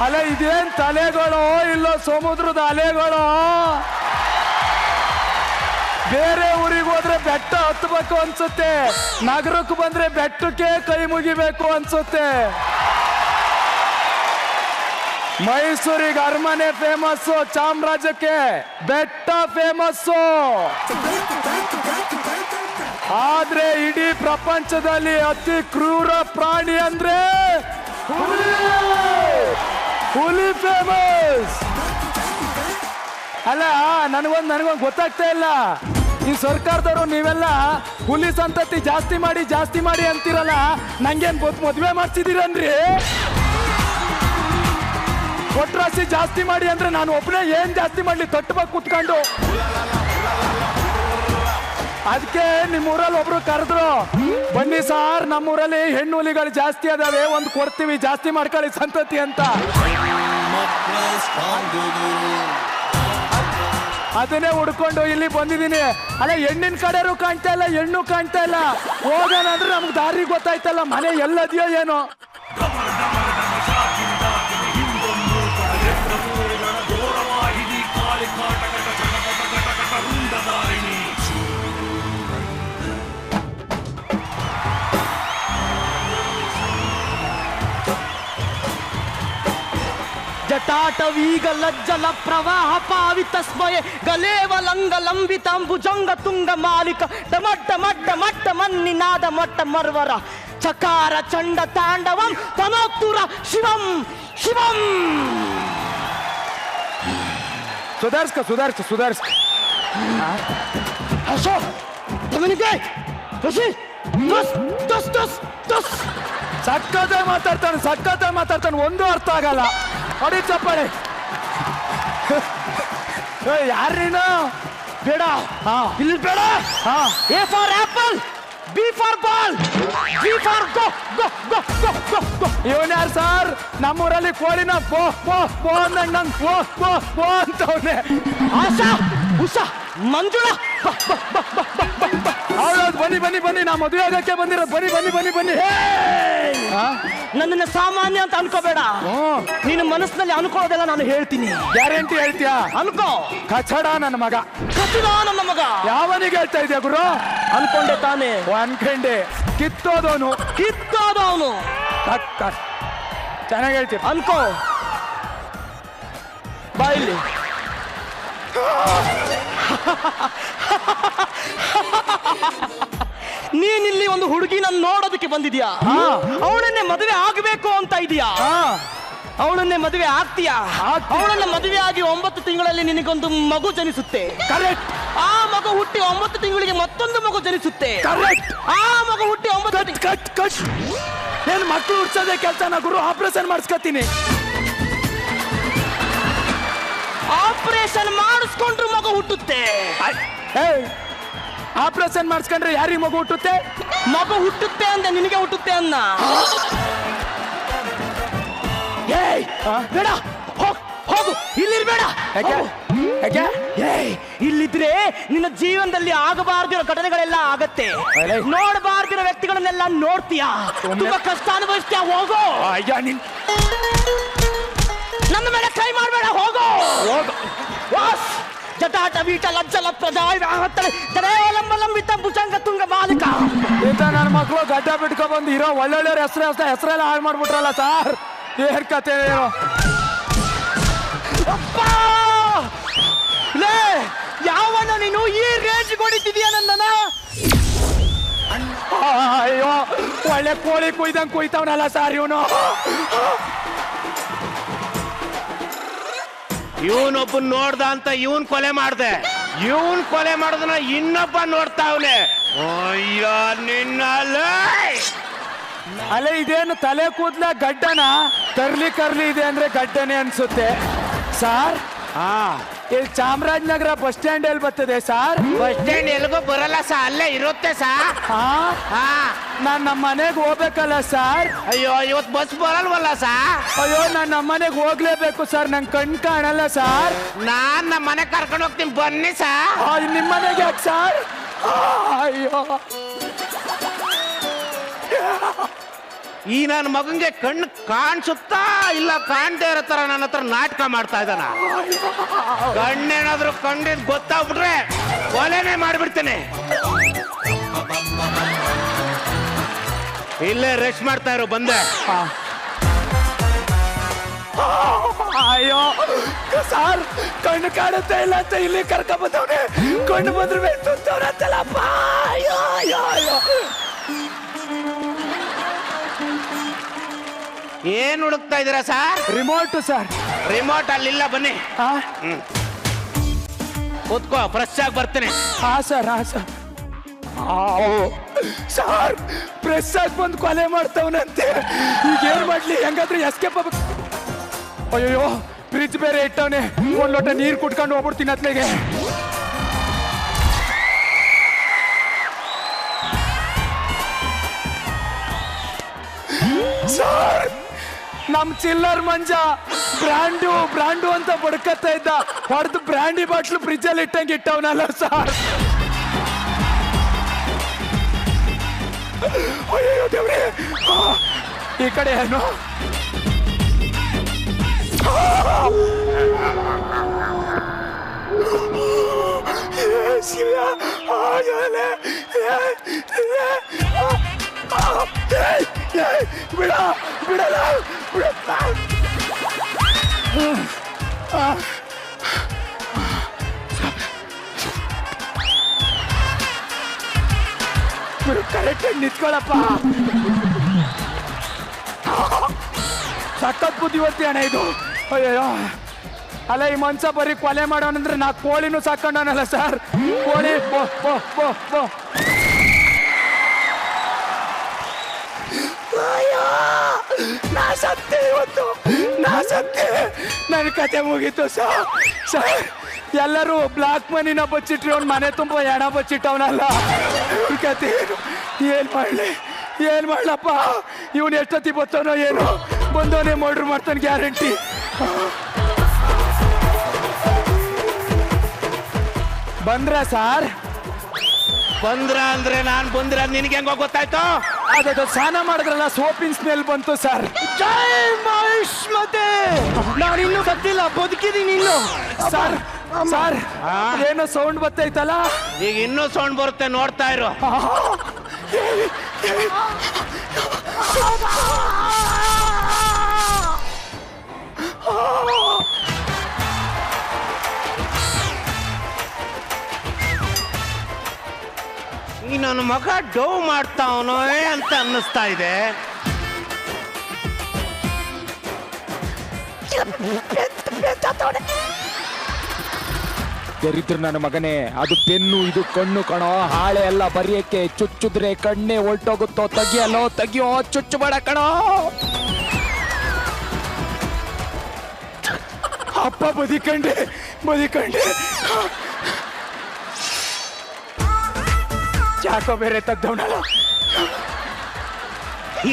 Speaker 5: ಅಲ್ಲ ಇದೇನ್ ತಲೆಗಳು ಇಲ್ಲ ಸಮುದ್ರದ ಅಲೆಗಳು. ಬೇರೆ ಊರಿಗೆ ಹೋದ್ರೆ ಬೆಟ್ಟ ಹತ್ತಬೇಕು ಅನ್ಸುತ್ತೆ, ನಗರಕ್ಕೆ ಬಂದ್ರೆ ಬೆಟ್ಟಕ್ಕೆ ಕೈ ಮುಗಿಬೇಕು ಅನ್ಸುತ್ತೆ. ಮೈಸೂರಿಗೆ ಅರಮನೆ ಫೇಮಸ್ಸು, ಚಾಮರಾಜಕ್ಕೆ ಬೆಟ್ಟ ಫೇಮಸ್ಸು. ಆದ್ರೆ ಇಡೀ ಪ್ರಪಂಚದಲ್ಲಿ ಅತಿ ಕ್ರೂರ ಪ್ರಾಣಿ ಅಂದ್ರೆ ಹುಲಿ ಫೇಮಸ್. ಅಲ್ಲ ನನಗೊಂದು ಗೊತ್ತಾಗ್ತಾ ಇಲ್ಲ, ಈ ಸರ್ಕಾರದವರು ನೀವೆಲ್ಲ ಹುಲಿ ಸಂತತಿ ಜಾಸ್ತಿ ಮಾಡಿ ಅಂತೀರಲ್ಲ, ನಂಗೇನ್ ಮದ್ವೆ ಮಾಡ್ತಿದ್ದೀರನ್ರಿ? ಕೊಟ್ರಾಸಿ ಜಾಸ್ತಿ ಮಾಡಿ ಅಂದ್ರೆ ನಾನು ಒಬ್ಬನೇ ಏನ್ ಜಾಸ್ತಿ ಮಾಡ್ಲಿ, ತಟ್ಟಬೇಕು ಕುತ್ಕೊಂಡು. ಅದಕ್ಕೆ ನಿಮ್ಮೂರಲ್ಲಿ ಒಬ್ರು ಕರೆದ್ರು, ಬನ್ನಿ ಸಾರ್ ನಮ್ಮೂರಲ್ಲಿ ಹೆಣ್ಣು ಹುಲಿಗಳು ಜಾಸ್ತಿ ಅದಾವೆ, ಒಂದು ಕೊಡ್ತೀವಿ ಜಾಸ್ತಿ ಮಾಡ್ಕೊಳ್ಳಿ ಸಂತತಿ ಅಂತ. ಅದನ್ನೇ ಹುಡ್ಕೊಂಡು ಇಲ್ಲಿ ಬಂದಿದ್ದೀನಿ. ಅಲ್ಲ ಹೆಣ್ಣಿನ ಕಡೆಯೂ ಕಾಣ್ತಾ ಇಲ್ಲ, ಹೆಣ್ಣು ಕಾಣ್ತಾ ಇಲ್ಲ. ಹೋಗೋಣ ಅಂದ್ರೆ ನಮ್ಗೆ ದಾರಿ ಗೊತ್ತಾಯ್ತಲ್ಲ, ಮನೆ ಎಲ್ಲದಿಯೋ ಏನೋ.
Speaker 9: ಜಟಾಟವೀಗ ಲಜ್ಜಲ ಪ್ರವಾಹ ಪಾವಿತಸ್ಮಯ ಗಲೇವ ಲಂಗ ಲಂಬಿತಾಂಬುಜಂಗ ತುಂಗ ಮಾಲಿಕ ಡಮಡ್ಡ ಮಡ್ಡ ಮಟ್ಟ ಮನ್ನಿನಾದ ಮೊಟ್ಟ ಮರ್ವರ ಚಕಾರ ಚಂಡ ತಾಂಡವಂ ತನೋತ್ತುರ ಶಿವಂ ಶಿವಂ.
Speaker 5: ಸುಧಾರಿಸ್ಕ
Speaker 9: ಹಸೋ ತಮನಿಗೆ ಹಸಿ ದಸ್ ದಸ್ ದಸ್ ದಸ್.
Speaker 5: ಸಕ್ಕತ್ತೆ ಮಾತಾಡ್ತಾನೆ, ಒಂದು ಅರ್ಥ ಆಗಲ್ಲ. ಹೊಡಿ ಚಪ್ಪಾಳೆ. ಯಾರೇನು
Speaker 9: ಬೇಡ, ಇಲ್ಲಿ ಬೇಡ. A for apple, B for ball, C for go go go go go go.
Speaker 5: ಇವನ್ ಯಾರು ಸರ್? ನಮ್ಮೂರಲ್ಲಿ ಕೋಳಿನ ಪೋ ಪೋ ಪೋ ಅಂದಂಗ್ ನಂಗೆ ಪೋ ಪೋ ಪೋ ಅಂತವ್ನೆ.
Speaker 9: ಆಶಾ ಉಷಾ ಮಂಜುಳಾ
Speaker 5: ಹೌದೌದು, ಬನ್ನಿ ನಾ ಮದುವೆ ಆಗಕ್ಕೆ ಬಂದಿರೋದು. ಬನ್ನಿ.
Speaker 9: ನನ್ನನ್ನ ಸಾಮಾನ್ಯ ಅಂತ ಅನ್ಕೋಬೇಡ. ನೀನು ಮನಸ್ಸಿನಲ್ಲಿ ಅನ್ಕೊಳ್ಳೋದೆಲ್ಲ ನಾನು ಹೇಳ್ತೀನಿ.
Speaker 5: ಗ್ಯಾರಂಟಿ ಹೇಳ್ತೀಯಾ?
Speaker 9: ಅನ್ಕೋ.
Speaker 5: ಕಚಡ ನನ್ನ ಮಗ. ಯಾವನಿಗೆ ಹೇಳ್ತಾ ಇದೆಯಾ ಗುರು?
Speaker 9: ಅನ್ಕೊಂಡೆ ತಾನೇ.
Speaker 5: ಅನ್ಕಂಡೆ. ಕಿತ್ತೋದವನು. ಚೆನ್ನಾಗಿ ಹೇಳ್ತೀಯ.
Speaker 9: ಅನ್ಕೋ. ಬಾಯಿಲಿ. ನೀನಿಲ್ಲಿ ಒಂದು ಹುಡುಗಿನ ನೋಡೋದಕ್ಕೆ ಬಂದಿದ್ಯಾ? ಅವಳನ್ನೇ ಮದುವೆ ಆಗಬೇಕು ಅಂತ ಇದೀಯಾ? ಅವಳನ್ನೇ ಮದುವೆ ಆಗ್ತೀಯಾ? ಅವಳನ್ನ ಮದುವೆ ಆಗಿ 9 ತಿಂಗಳಲ್ಲಿ ನಿನಗೊಂದು ಮಗು ಜನಿಸುತ್ತೆ.
Speaker 5: ಕರೆಕ್ಟ್.
Speaker 9: ಆ ಮಗು ಹುಟ್ಟಿ 9 ತಿಂಗಳಿಗೆ ಮತ್ತೊಂದು ಮಗು ಜನಿಸುತ್ತೆ.
Speaker 5: ಕರೆಕ್ಟ್.
Speaker 9: ಆ ಮಗು ಹುಟ್ಟಿ 9
Speaker 5: ಕಟ್. ಏನ್ ಮಕ್ಕಳು ಹುಡ್ಸೋದೇ ಕೆಲಸನ ಗುರು? ಆಪರೇಷನ್ ಮಾಡಿಸ್ಕೊತೀನಿ.
Speaker 9: ಆಪರೇಷನ್ ಮಾಡಿಸ್ಕೊಂಡ್ರು ಮಗು ಹುಟ್ಟುತ್ತೆ.
Speaker 5: ಆಪರೇಷನ್ ಮಾಡಿಸ್ಕೊಂಡ್ರೆ ಯಾರಿಗೆ ಮಗು ಹುಟ್ಟುತ್ತೆ?
Speaker 9: ಮಗು ಹುಟ್ಟುತ್ತೆ ಅಂದೆ, ನಿನಗೆ ಹುಟ್ಟುತ್ತೆ ಅನ್ನ. ಬೇಡ, ಹೋಗು, ಇಲ್ಲಿರ್ಬೇಡ. ಇಲ್ಲಿದ್ರೆ ನಿನ್ನ ಜೀವನದಲ್ಲಿ ಆಗಬಾರ್ದಿರೋ ಘಟನೆಗಳೆಲ್ಲ ಆಗತ್ತೆ. ನೋಡಬಾರ್ದಿರೋ ವ್ಯಕ್ತಿಗಳನ್ನೆಲ್ಲ ನೋಡ್ತೀಯಾ, ತುಂಬಾ ಕಷ್ಟ ಅನುಭವಿಸ್ತೀಯ. ಹೋಗೋ. ನನ್ನ ಮೇಲೆ ಕೈ ಮಾಡಬೇಡ. ಹೋಗೋ. ಜಟ ಲಲಾಟ ವೀಟ ಲಜ್ಜಲ ತರೇವಲಂಬಲಂಬಿತ ಭುಜಂಗ ತುಂಗ ಬಾಲಿಕ.
Speaker 10: ಇಂಥ ನನ್ನ ಮಕ್ಕಳು ಗಡ್ಡ ಬಿಟ್ಕೊ ಬಂದು ಇರೋ ಒಳ್ಳೊಳ್ಳೆ ಹೆಸರೆಲ್ಲ ಹಾಳು ಮಾಡ್ಬಿಟ್ರಲ್ಲ ಸರ್. ಏನ್ ಕತೆ ಏನು?
Speaker 9: ಲೇ ಯಾವನ ನೀನು ಈ ರೇಂಜ್ ಹೊಡಿತಿದ್ಯಾ ನನ್ನನ್ನ?
Speaker 10: ಅಯ್ಯೋ ಒಳ್ಳೆ ಕೋಳಿ ಕುಯ್ದಂಗ್ ಕುಯ್ತಾವನಲ್ಲ ಸರ್ ಇವನು.
Speaker 5: ಇವನೊಬ್ಬನ್ ನೋಡ್ದ ಅಂತ ಇವನ್ ಕೊಲೆ ಮಾಡ್ದೆ, ಇವನ್ ಕೊಲೆ ಮಾಡಿದ್ನ ಇನ್ನೊಬ್ಬ ನೋಡ್ತಾವ್ನೆ. ಅಯ್ಯೋ ನಿನ್ನ
Speaker 10: ಅಲ್ಲೇ ಇದೇನು ತಲೆ ಕೂದ್ಲ ಗಡ್ಡನ ಕರ್ಲಿ ಇದೆ ಅಂದ್ರೆ ಗಡ್ಡನೆ ಅನ್ಸುತ್ತೆ ಸರ್. ಇಲ್ಲಿ ಚಾಮರಾಜನಗರ ಬಸ್ ಸ್ಟ್ಯಾಂಡ್ ಎಲ್ಲಿ ಬರ್ತದೆ ಸರ್?
Speaker 5: ಬಸ್ ಸ್ಟ್ಯಾಂಡ್ ಎಲ್ಗೂ ಬರಲ್ಲ ಸಾ, ಅಲ್ಲೇ ಇರುತ್ತೆ ಸಾ.
Speaker 10: ನಾನ್ ನಮ್ಮ ಮನೆಗೆ ಹೋಗ್ಬೇಕಲ್ಲ ಸರ್.
Speaker 5: ಅಯ್ಯೋ ಇವತ್ ಬಸ್ ಬರಲ್ವಲ್ಲ ಸಾ.
Speaker 10: ಅಯ್ಯೋ ನಾನ್ ನಮ್ಮ ಮನೆಗೆ ಹೋಗ್ಲೇಬೇಕು ಸರ್, ನಂಗೆ ಕಣ್ ಕಾಣಲ್ಲ ಸರ್.
Speaker 5: ನಾನ್ ನಮ್ಮ ಮನೆ ಕರ್ಕೊಂಡು ಹೋಗ್ತೀನಿ ಬನ್ನಿ ಸಾ.
Speaker 10: ನಿಮ್ಮ ಮನೆಗೆ ಯಾಕೆ ಸರ್? ಅಯ್ಯೋ
Speaker 5: ಈ ನನ್ನ ಮಗಂಗೆ ಕಣ್ಣು ಕಾಣಿಸುತ್ತಾ ಇಲ್ಲ ಕಾಣ್ದೇ ಇರೋ ತರ ನನ್ನ ಹತ್ರ ನಾಟಕ ಮಾಡ್ತಾ ಇದ್ದಾನ. ಕಣ್ಣೇನಾದ್ರೂ ಕಂಡಿದ್ ಗೊತ್ತಾಗ್ಬಿಟ್ರೆ ಕೊಲೆನೇ ಮಾಡ್ಬಿಡ್ತೇನೆ. ಇಲ್ಲೇ ರೆಸ್ಟ್ ಮಾಡ್ತಾ ಇರೋ ಬಂದೆ.
Speaker 10: ಅಯ್ಯೋ ಸರ್ ಕಣ್ಣು ಕಾಣುತ್ತೆ ಇಲ್ಲ ಅಂತ ಇಲ್ಲಿ ಕರ್ಕ ಬಂದವ್ನೆ. ಕಣ್ಣು ಬಂದ್ರೆ ಬೇಕಂತವ್ರಂತಲ್ಲಪ್ಪ. ಅಯ್ಯೋ ಅಯ್ಯೋ ಅಯ್ಯೋ.
Speaker 5: ಏನ್ ಹುಡುಕ್ತಾ ಇದೀರಾ ಸರ್?
Speaker 10: Remote sir.
Speaker 5: ರಿಮೋಟ್ ಅಲ್ಲಿಲ್ಲ, ಬನ್ನಿ ಕೂತ್ಕೋ, ಫ್ರೆಶ್ ಆಗಿ ಬರ್ತೇನೆ.
Speaker 10: ಹಾ ಸರ್ ಸರ್ ಪ್ರೆಸ್ ಆಗಿ ಬಂದು ಕೊಲೆ ಮಾಡ್ತಾವನಂತೆ. ಈಗ ಏನ್ ಮಾಡ್ಲಿ? ಹೆಂಗಾದ್ರೆ ಎಸ್ಕೇಪ್ ಆಗ್ಬೇಕು. ಅಯ್ಯೋ ಫ್ರಿಜ್ ಬೇರೆ ಇಟ್ಟವನೆ, ಒಂದ್ ಲೋಟ ನೀರು ಕುಟ್ಕೊಂಡು ಹೋಗ್ಬಿಡ್ತೀನಿ ಅತ್ಲೆಗೆ. ಸರ್ ನಮ್ ಚಿಲ್ಲರ್ ಮಂಜ ಬ್ರಾಂಡು ಅಂತ ಬಡ್ಕತ್ತಾ ಇದ್ದ, ಹೊಡೆದು ಬ್ರ್ಯಾಂಡಿ ಬಾಟ್ಲು ಫ್ರಿಜ್ ಅಲ್ಲಿ ಇಟ್ಟಂಗೆ ಇಟ್ಟವನಲ್ಲ ಸರ್. ಅಯ್ಯೋ ದೇವ್ರೆ, ಈ ಕಡೆ ಏನು? ಬಿಡಲ್ಲ ಕರೆಕ್ಟ್ ನಿಂತ್ಕೊಳ್ಳಪ್ಪ. ಸಖತ್ ಬುದ್ಧಿವಂತಿ ಅಣ್ಣ ಇದು. ಅಯ್ಯೋ ಅಲ್ಲ ಈ ಮನ್ಸ ಬರೀ ಕೊಲೆ ಮಾಡೋಣಂದ್ರೆ ನಾ ಕೋಳಿನೂ ಸಾಕೊಂಡವನಲ್ಲ ಸರ್. ಕೋಳಿ ನಾ ಸತ್ತೆ ಇವತ್ತು, ನಾ ಸತ್ತೆ. ನನ್ನ ಕತೆ ಮುಗೀತು ಸರ್. ಎಲ್ಲರೂ ಬ್ಲಾಕ್ ಮನಿನ ಬಚ್ಚಿಟ್ರಿ, ಅವ್ನ ಮನೆ ತುಂಬ ಹೆಣ ಬಚ್ಚಿಟ್ಟವನಲ್ಲ. ಇವ್ರ ಕತೆ ಏನ್ ಮಾಡ್ಲಪ್ಪ? ಇವನು ಎಷ್ಟೊತ್ತಿ ಬತ್ತವನೋ ಏನೋ, ಬಂದವನೇ ಮರ್ಡರ್ ಮಾಡ್ತಾನೆ ಗ್ಯಾರಂಟಿ. ಬಂದ್ರ ಸರ್?
Speaker 5: ಬಂದ್ರ ಅಂದ್ರೆ ನಾನ್ ಬಂದ್ರ ನಿನ್ಗೆ ಹೆಂಗೋ ಗೊತ್ತಾಯ್ತು?
Speaker 10: ಅದು ಸ್ನಾನ ಮಾಡಿದ್ರಲ್ಲ ಸೋಪಿನ ಸ್ಮೆಲ್ ಬಂತು ಸರ್.
Speaker 9: ಜೈ ಮಹಿಷ್ಮತೆ, ನಾನು ಇನ್ನೂ ಸತ್ತಿಲ್ಲ, ಬದುಕಿದೀನಿ ಇನ್ನು.
Speaker 10: ಸರ್ ಏನೋ ಸೌಂಡ್ ಬರ್ತೈತಲ್ಲ?
Speaker 5: ಈಗ ಇನ್ನೂ ಸೌಂಡ್ ಬರುತ್ತೆ, ನೋಡ್ತಾ ಇರು. ಈ ನನ್ನ ಮಗ ಡೋ ಮಾಡ್ತಾವನೋ ಅಂತ ಅನ್ನಿಸ್ತಾ ಇದೆ.
Speaker 10: ದರಿದ್ರ ನನ್ನ ಮಗನೇ, ಅದು ಪೆನ್ನು ಇದು ಕಣ್ಣು ಕಣೋ. ಹಾಳೆ ಎಲ್ಲ ಬರೆಯಕ್ಕೆ ಚುಚ್ಚಿದ್ರೆ ಕಣ್ಣೆ ಹೊಲ್ಟೋಗುತ್ತೋ. ತೆಗಿಯೋ ಚುಚ್ಚಬೇಡ ಕಣೋ. ಅಪ್ಪ ಬದಿಕಂಡೆ ಯಾಕೋ ಬೇರೆ ತೆಗ್ದವನಲ್ಲ.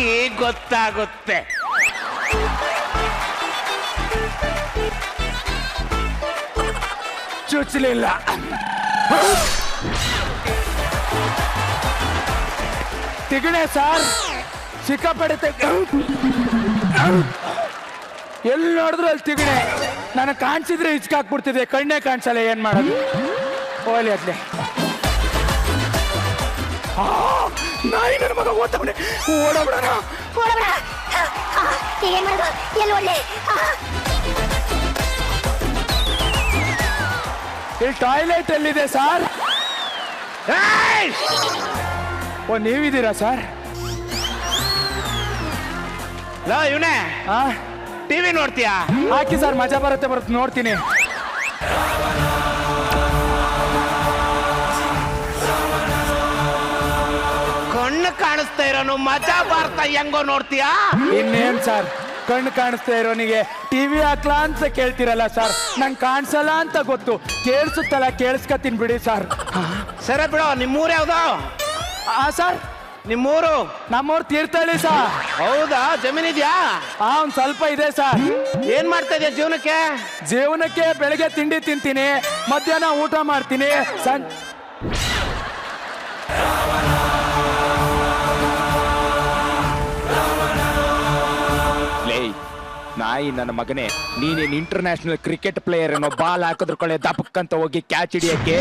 Speaker 5: ಈಗ ಗೊತ್ತಾಗುತ್ತೆ.
Speaker 10: ಚುಚ್ಚಲಿಲ್ಲ. ತಿಗಣೆ ಸಾರ್, ಸಿಕ್ಕಾಪಡೆ ಎಲ್ಲಿ ನೋಡಿದ್ರು ಅಲ್ಲಿ ತಿಗಣೆ. ನನಗೆ ಕಾಣಿಸಿದ್ರೆ ಹಿಚ್ಕಾಕ್ಬಿಡ್ತಿದೆ, ಕಣ್ಣೇ ಕಾಣಿಸಲ್ಲ, ಏನ್ ಮಾಡೋದು? ಹೋಗ್ಲಿ ಅದ್ಲೆ. ನಾಯಿ ನನ್ನ ಮಗ ಓದ್ತವನೆ, ಓಡೋಬಿಡೋಣ.
Speaker 8: ಏನ್ ಮಾಡೋದು? ಎಲ್ಲಿ ಒಳ್ಳೆ
Speaker 10: ಇಲ್ಲಿ ಟಾಯ್ಲೆಟ್ ಎಲ್ಲಿದೆ ಸರ್? ಓ, ನೀವಿದ್ದೀರಾ ಸರ್?
Speaker 9: ಇವನೇ ಟಿವಿ ನೋಡ್ತೀಯಾ?
Speaker 10: ಹಾಕಿ ಸರ್, ಮಜಾ ಬರುತ್ತೆ ನೋಡ್ತೀನಿ.
Speaker 9: ಕಣ್ಣು ಕಾಣಿಸ್ತಾ ಇರೋನು ಮಜಾ ಬರ್ತಾ ಹೆಂಗೋ ನೋಡ್ತೀಯಾ?
Speaker 10: ಇನ್ನೇನ್ ಸರ್, ಕಣ್ಣು ಕಾಣಿಸ್ತಾ ಇರೋನಿಗೆ ಟಿವಿ ಹಾಕ್ಲಾ ಅಂತ ಕೇಳ್ತಿರಲ್ಲ ಸರ್. ನಂಗೆ ಕಾಣಿಸಲ್ಲ ಅಂತ ಗೊತ್ತು, ಕೇಳಿಸುತ್ತಲ್ಲ, ಕೇಳಿಸ್ಕೊತೀನಿ ಬಿಡಿ ಸರ್.
Speaker 9: ಸರಿ ಬಿಡು, ನಿಮ್ಮೂರು ಯಾವ್ದು?
Speaker 10: ಸರ್
Speaker 9: ನಿಮ್ಮೂರು?
Speaker 10: ನಮ್ಮೂರು ತೀರ್ಥಹಳ್ಳಿ ಸರ್.
Speaker 9: ಹೌದಾ? ಜಮೀನಿದ್ಯಾ?
Speaker 10: ಒಂದ್ ಸ್ವಲ್ಪ ಇದೆ ಸರ್.
Speaker 9: ಏನ್ ಮಾಡ್ತಾ ಇದೆಯಾ ಜೀವನಕ್ಕೆ?
Speaker 10: ಜೀವನಕ್ಕೆ ಬೆಳಗ್ಗೆ ತಿಂಡಿ ತಿಂತೀನಿ, ಮಧ್ಯಾಹ್ನ ಊಟ ಮಾಡ್ತೀನಿ,
Speaker 11: ನಾಯಿ ನನ್ನ ಮಗನೇ, ನೀನೇನ್ ಇಂಟರ್ನ್ಯಾಷನಲ್ ಕ್ರಿಕೆಟ್ ಪ್ಲೇಯರ್ ಏನೋ? ಬಾಲ್ ಹಾಕಿದ್ರ ಕೊಳ್ಳೆ ದಪ್ಪಕ್ಕಂತ ಹೋಗಿ ಕ್ಯಾಚ್ ಹಿಡಿಯಕ್ಕೆ.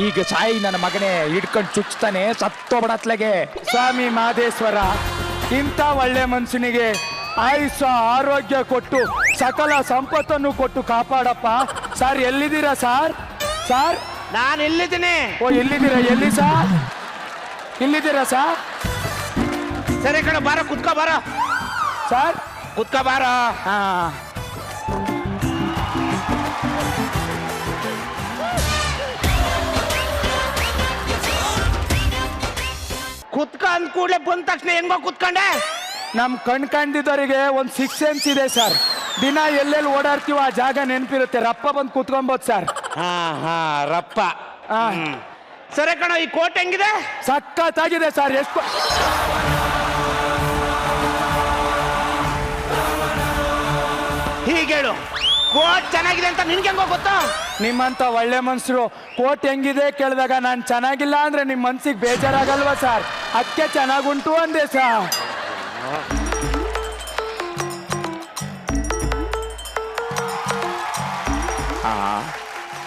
Speaker 11: ಈಗ ಸಾಯಿ ನನ್ನ ಮಗನೇ ಹಿಡ್ಕೊಂಡು ಚುಚ್ತಾನೆ, ಸತ್ತೋಬಡತ್ಲೆಗೆ.
Speaker 10: ಸ್ವಾಮಿ ಮಾದೇಶ್ವರ, ಇಂಥ ಒಳ್ಳೆ ಮನುಷ್ಯನಿಗೆ ಆಯುಷ್ಯ ಆರೋಗ್ಯ ಕೊಟ್ಟು ಸಕಲ ಸಂಪತ್ತನ್ನು ಕೊಟ್ಟು ಕಾಪಾಡಪ್ಪ. ಸರ್ ಎಲ್ಲಿದ್ದೀರಾ ಸರ್? ಸರ್
Speaker 9: ನಾನು ಇಲ್ಲಿದ್ದೀನಿ.
Speaker 10: ಓ, ಎಲ್ಲಿದ್ದೀರಾ? ಎಲ್ಲಿ ಸರ್? ಇಲ್ಲಿದ್ದೀರಾ ಸರ್?
Speaker 9: ಸರಿ ಕಣ, ಬಾರ ಕುತ್ಕೋ, ಬಾರ
Speaker 10: ಸರ್,
Speaker 9: ಕುತ್ಕೋ, ಬಾರ. ಕುತ್ಕ ಅಂದ ಕೂಡಲೇ ಬಂದ ತಕ್ಷಣ ಹೆಂಗೋ ಕುತ್ಕೊಂಡೆ?
Speaker 10: ನಮ್ ಕಣ್ ಕಂಡಿದ್ದವರಿಗೆ ಒಂದು 6 ಸೆನ್ಸ್ ಇದೆ ಸರ್. ದಿನ ಎಲ್ಲೆಲ್ಲಿ ಓಡಾಡ್ತೀವೋ ಆ ಜಾಗ ನೆನಪಿರುತ್ತೆ, ರಪ್ಪ ಬಂದು ಕುತ್ಕೊಬೋದು ಸರ್.
Speaker 9: ರಪ್ಪ. ಸರಿ ಕಣ, ಈ ಕೋಟ್ ಹೆಂಗಿದೆ?
Speaker 10: ಸಖತ್ತಾಗಿದೆ ಸರ್. ಎಷ್ಟು
Speaker 9: ಹೀಗೇಳು, ಕೋಟ್ ಚೆನ್ನಾಗಿದೆ ಅಂತ ನಿನ್ಗೆ ಹೆಂಗೋ ಗೊತ್ತಾ?
Speaker 10: ನಿಮ್ಮಂತ ಒಳ್ಳೆ ಮನ್ಸರು ಕೋಟ್ ಹೆಂಗಿದೆ ಕೇಳಿದಾಗ ನಾನು ಚೆನ್ನಾಗಿಲ್ಲ ಅಂದ್ರೆ ನಿಮ್ ಮನ್ಸಿಗೆ ಬೇಜಾರಾಗಲ್ವಾ ಸರ್? ಅದಕ್ಕೆ ಚೆನ್ನಾಗುಂಟು ಅಂದೆ ಸರ್.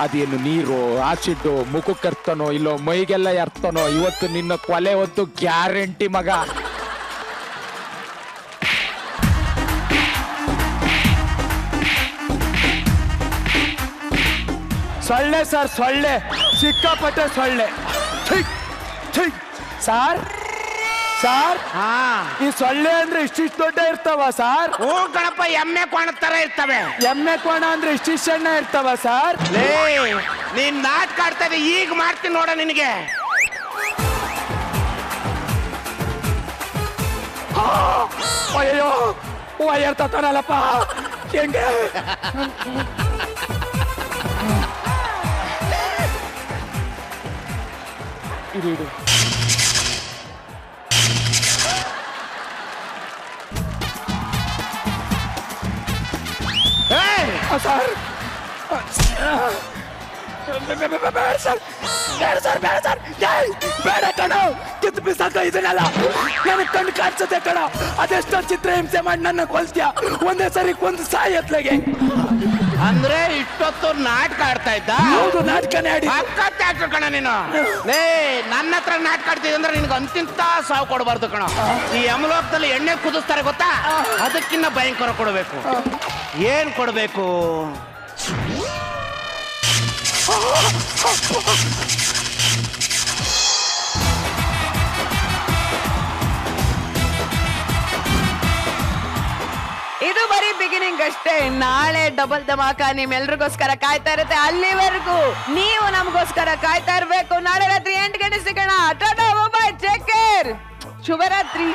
Speaker 11: ಅದೇನು ನೀರು ಆಸಿಡ್ ಮುಖಕ್ಕೆ ಎರ್ತನೋ ಇಲ್ಲೋ ಮೈಗೆಲ್ಲ ಎರ್ತನೋ, ಇವತ್ತು ನಿನ್ನ ಕೊಲೆ ಹೊತ್ತು ಗ್ಯಾರಂಟಿ ಮಗ.
Speaker 10: ಸೊಳ್ಳೆ ಸರ್, ಸೊಳ್ಳೆ, ಸಿಕ್ಕಾಪಟ್ಟೆ ಸೊಳ್ಳೆ. ಸಾರ್ ಸಾರ್, ಈ ಸೊಳ್ಳೆ ಅಂದ್ರೆ ಇಷ್ಟಿಷ್ಟು ದೊಡ್ಡ ಇರ್ತಾವ ಸಾರ್?
Speaker 9: ಹ್ಞೂ ಕಣಪ್ಪ, ಎಮ್ಮೆ ಕೋಣ ತರ ಇರ್ತವೆ.
Speaker 10: ಎಮ್ಮೆ ಕೋಣ ಅಂದ್ರೆ ಇಷ್ಟಿಷ್ಟು ಸಣ್ಣ ಇರ್ತಾವ ಸಾರ್?
Speaker 9: ನೀನ್ ನಾಟಕ ಆಡ್ತಾ ಇದೆ, ಈಗ ಮಾಡ್ತೀನಿ ನೋಡ ನಿನಗೆ.
Speaker 10: ಅಯ್ಯೋ, ವಯರ್ ತತ್ತಾನಲ್ಲಪ್ಪ, ಹೆಂಗೆ? ಇಡು ಸರ್. ಬೇಡ ಕಣ, ಕಿತ್ತು ಬಿಸಾಕ ಇದನ್ನೆಲ್ಲ. ನನಗೆ ಕಣ್ಣು ಕಾಣಿಸುತ್ತೆ ಕಣ. ಅದೆಷ್ಟೋ ಚಿತ್ರ ಹಿಂಸೆ ಮಾಡಿ ನನ್ನ ಕೊಲ್ತ್ಯ, ಒಂದೇ ಸರಿ ಕೊಂದು ಸಾಯಿ ಎತ್ಲೆಗೆ.
Speaker 9: ಅಂದ್ರೆ ಇಷ್ಟೊತ್ತು ನಾಟಕ ಆಡ್ತಾ ಇದ್ದ?
Speaker 10: ಹೌದು, ನಾಟಕನೇ ಆಡಿ.
Speaker 9: ಪಕ್ಕ ಕಣ ನೀನು. ನನ್ನ ಹತ್ರ ನಾಟಕ ಆಡ್ತಿದ್ದೆ ಅಂದ್ರೆ ನಿನ್ಗೆ ಅಂತಿಂತ ಸಾವು ಕೊಡಬಾರ್ದು ಕಣ. ಈ ಯಮಲೋಕದಲ್ಲಿ ಎಣ್ಣೆ ಕುದಿಸ್ತಾರೆ ಗೊತ್ತಾ? ಅದಕ್ಕಿನ್ನ ಭಯಂಕರ ಕೊಡಬೇಕು. ಏನ್ ಕೊಡಬೇಕು?
Speaker 1: ಇದು ಬರೀ ಬಿಗಿನಿಂಗ್ ಅಷ್ಟೇ. ನಾಳೆ ಡಬಲ್ ಧಮಾಕ ನಿಮ್ಮೆಲ್ರಿಗೋಸ್ಕರ ಕಾಯ್ತಾ ಇರುತ್ತೆ. ಅಲ್ಲಿವರೆಗೂ ನೀವು ನಮಗೋಸ್ಕರ ಕಾಯ್ತಾ ಇರ್ಬೇಕು. ನಾಳೆ ರಾತ್ರಿ 8 ಗಂಟೆ ಸಿಗೋಣ. ಟಾಟಾ, ಬಾಯ್, ಟೇಕ್ ಕೇರ್, ಶುಭರಾತ್ರಿ.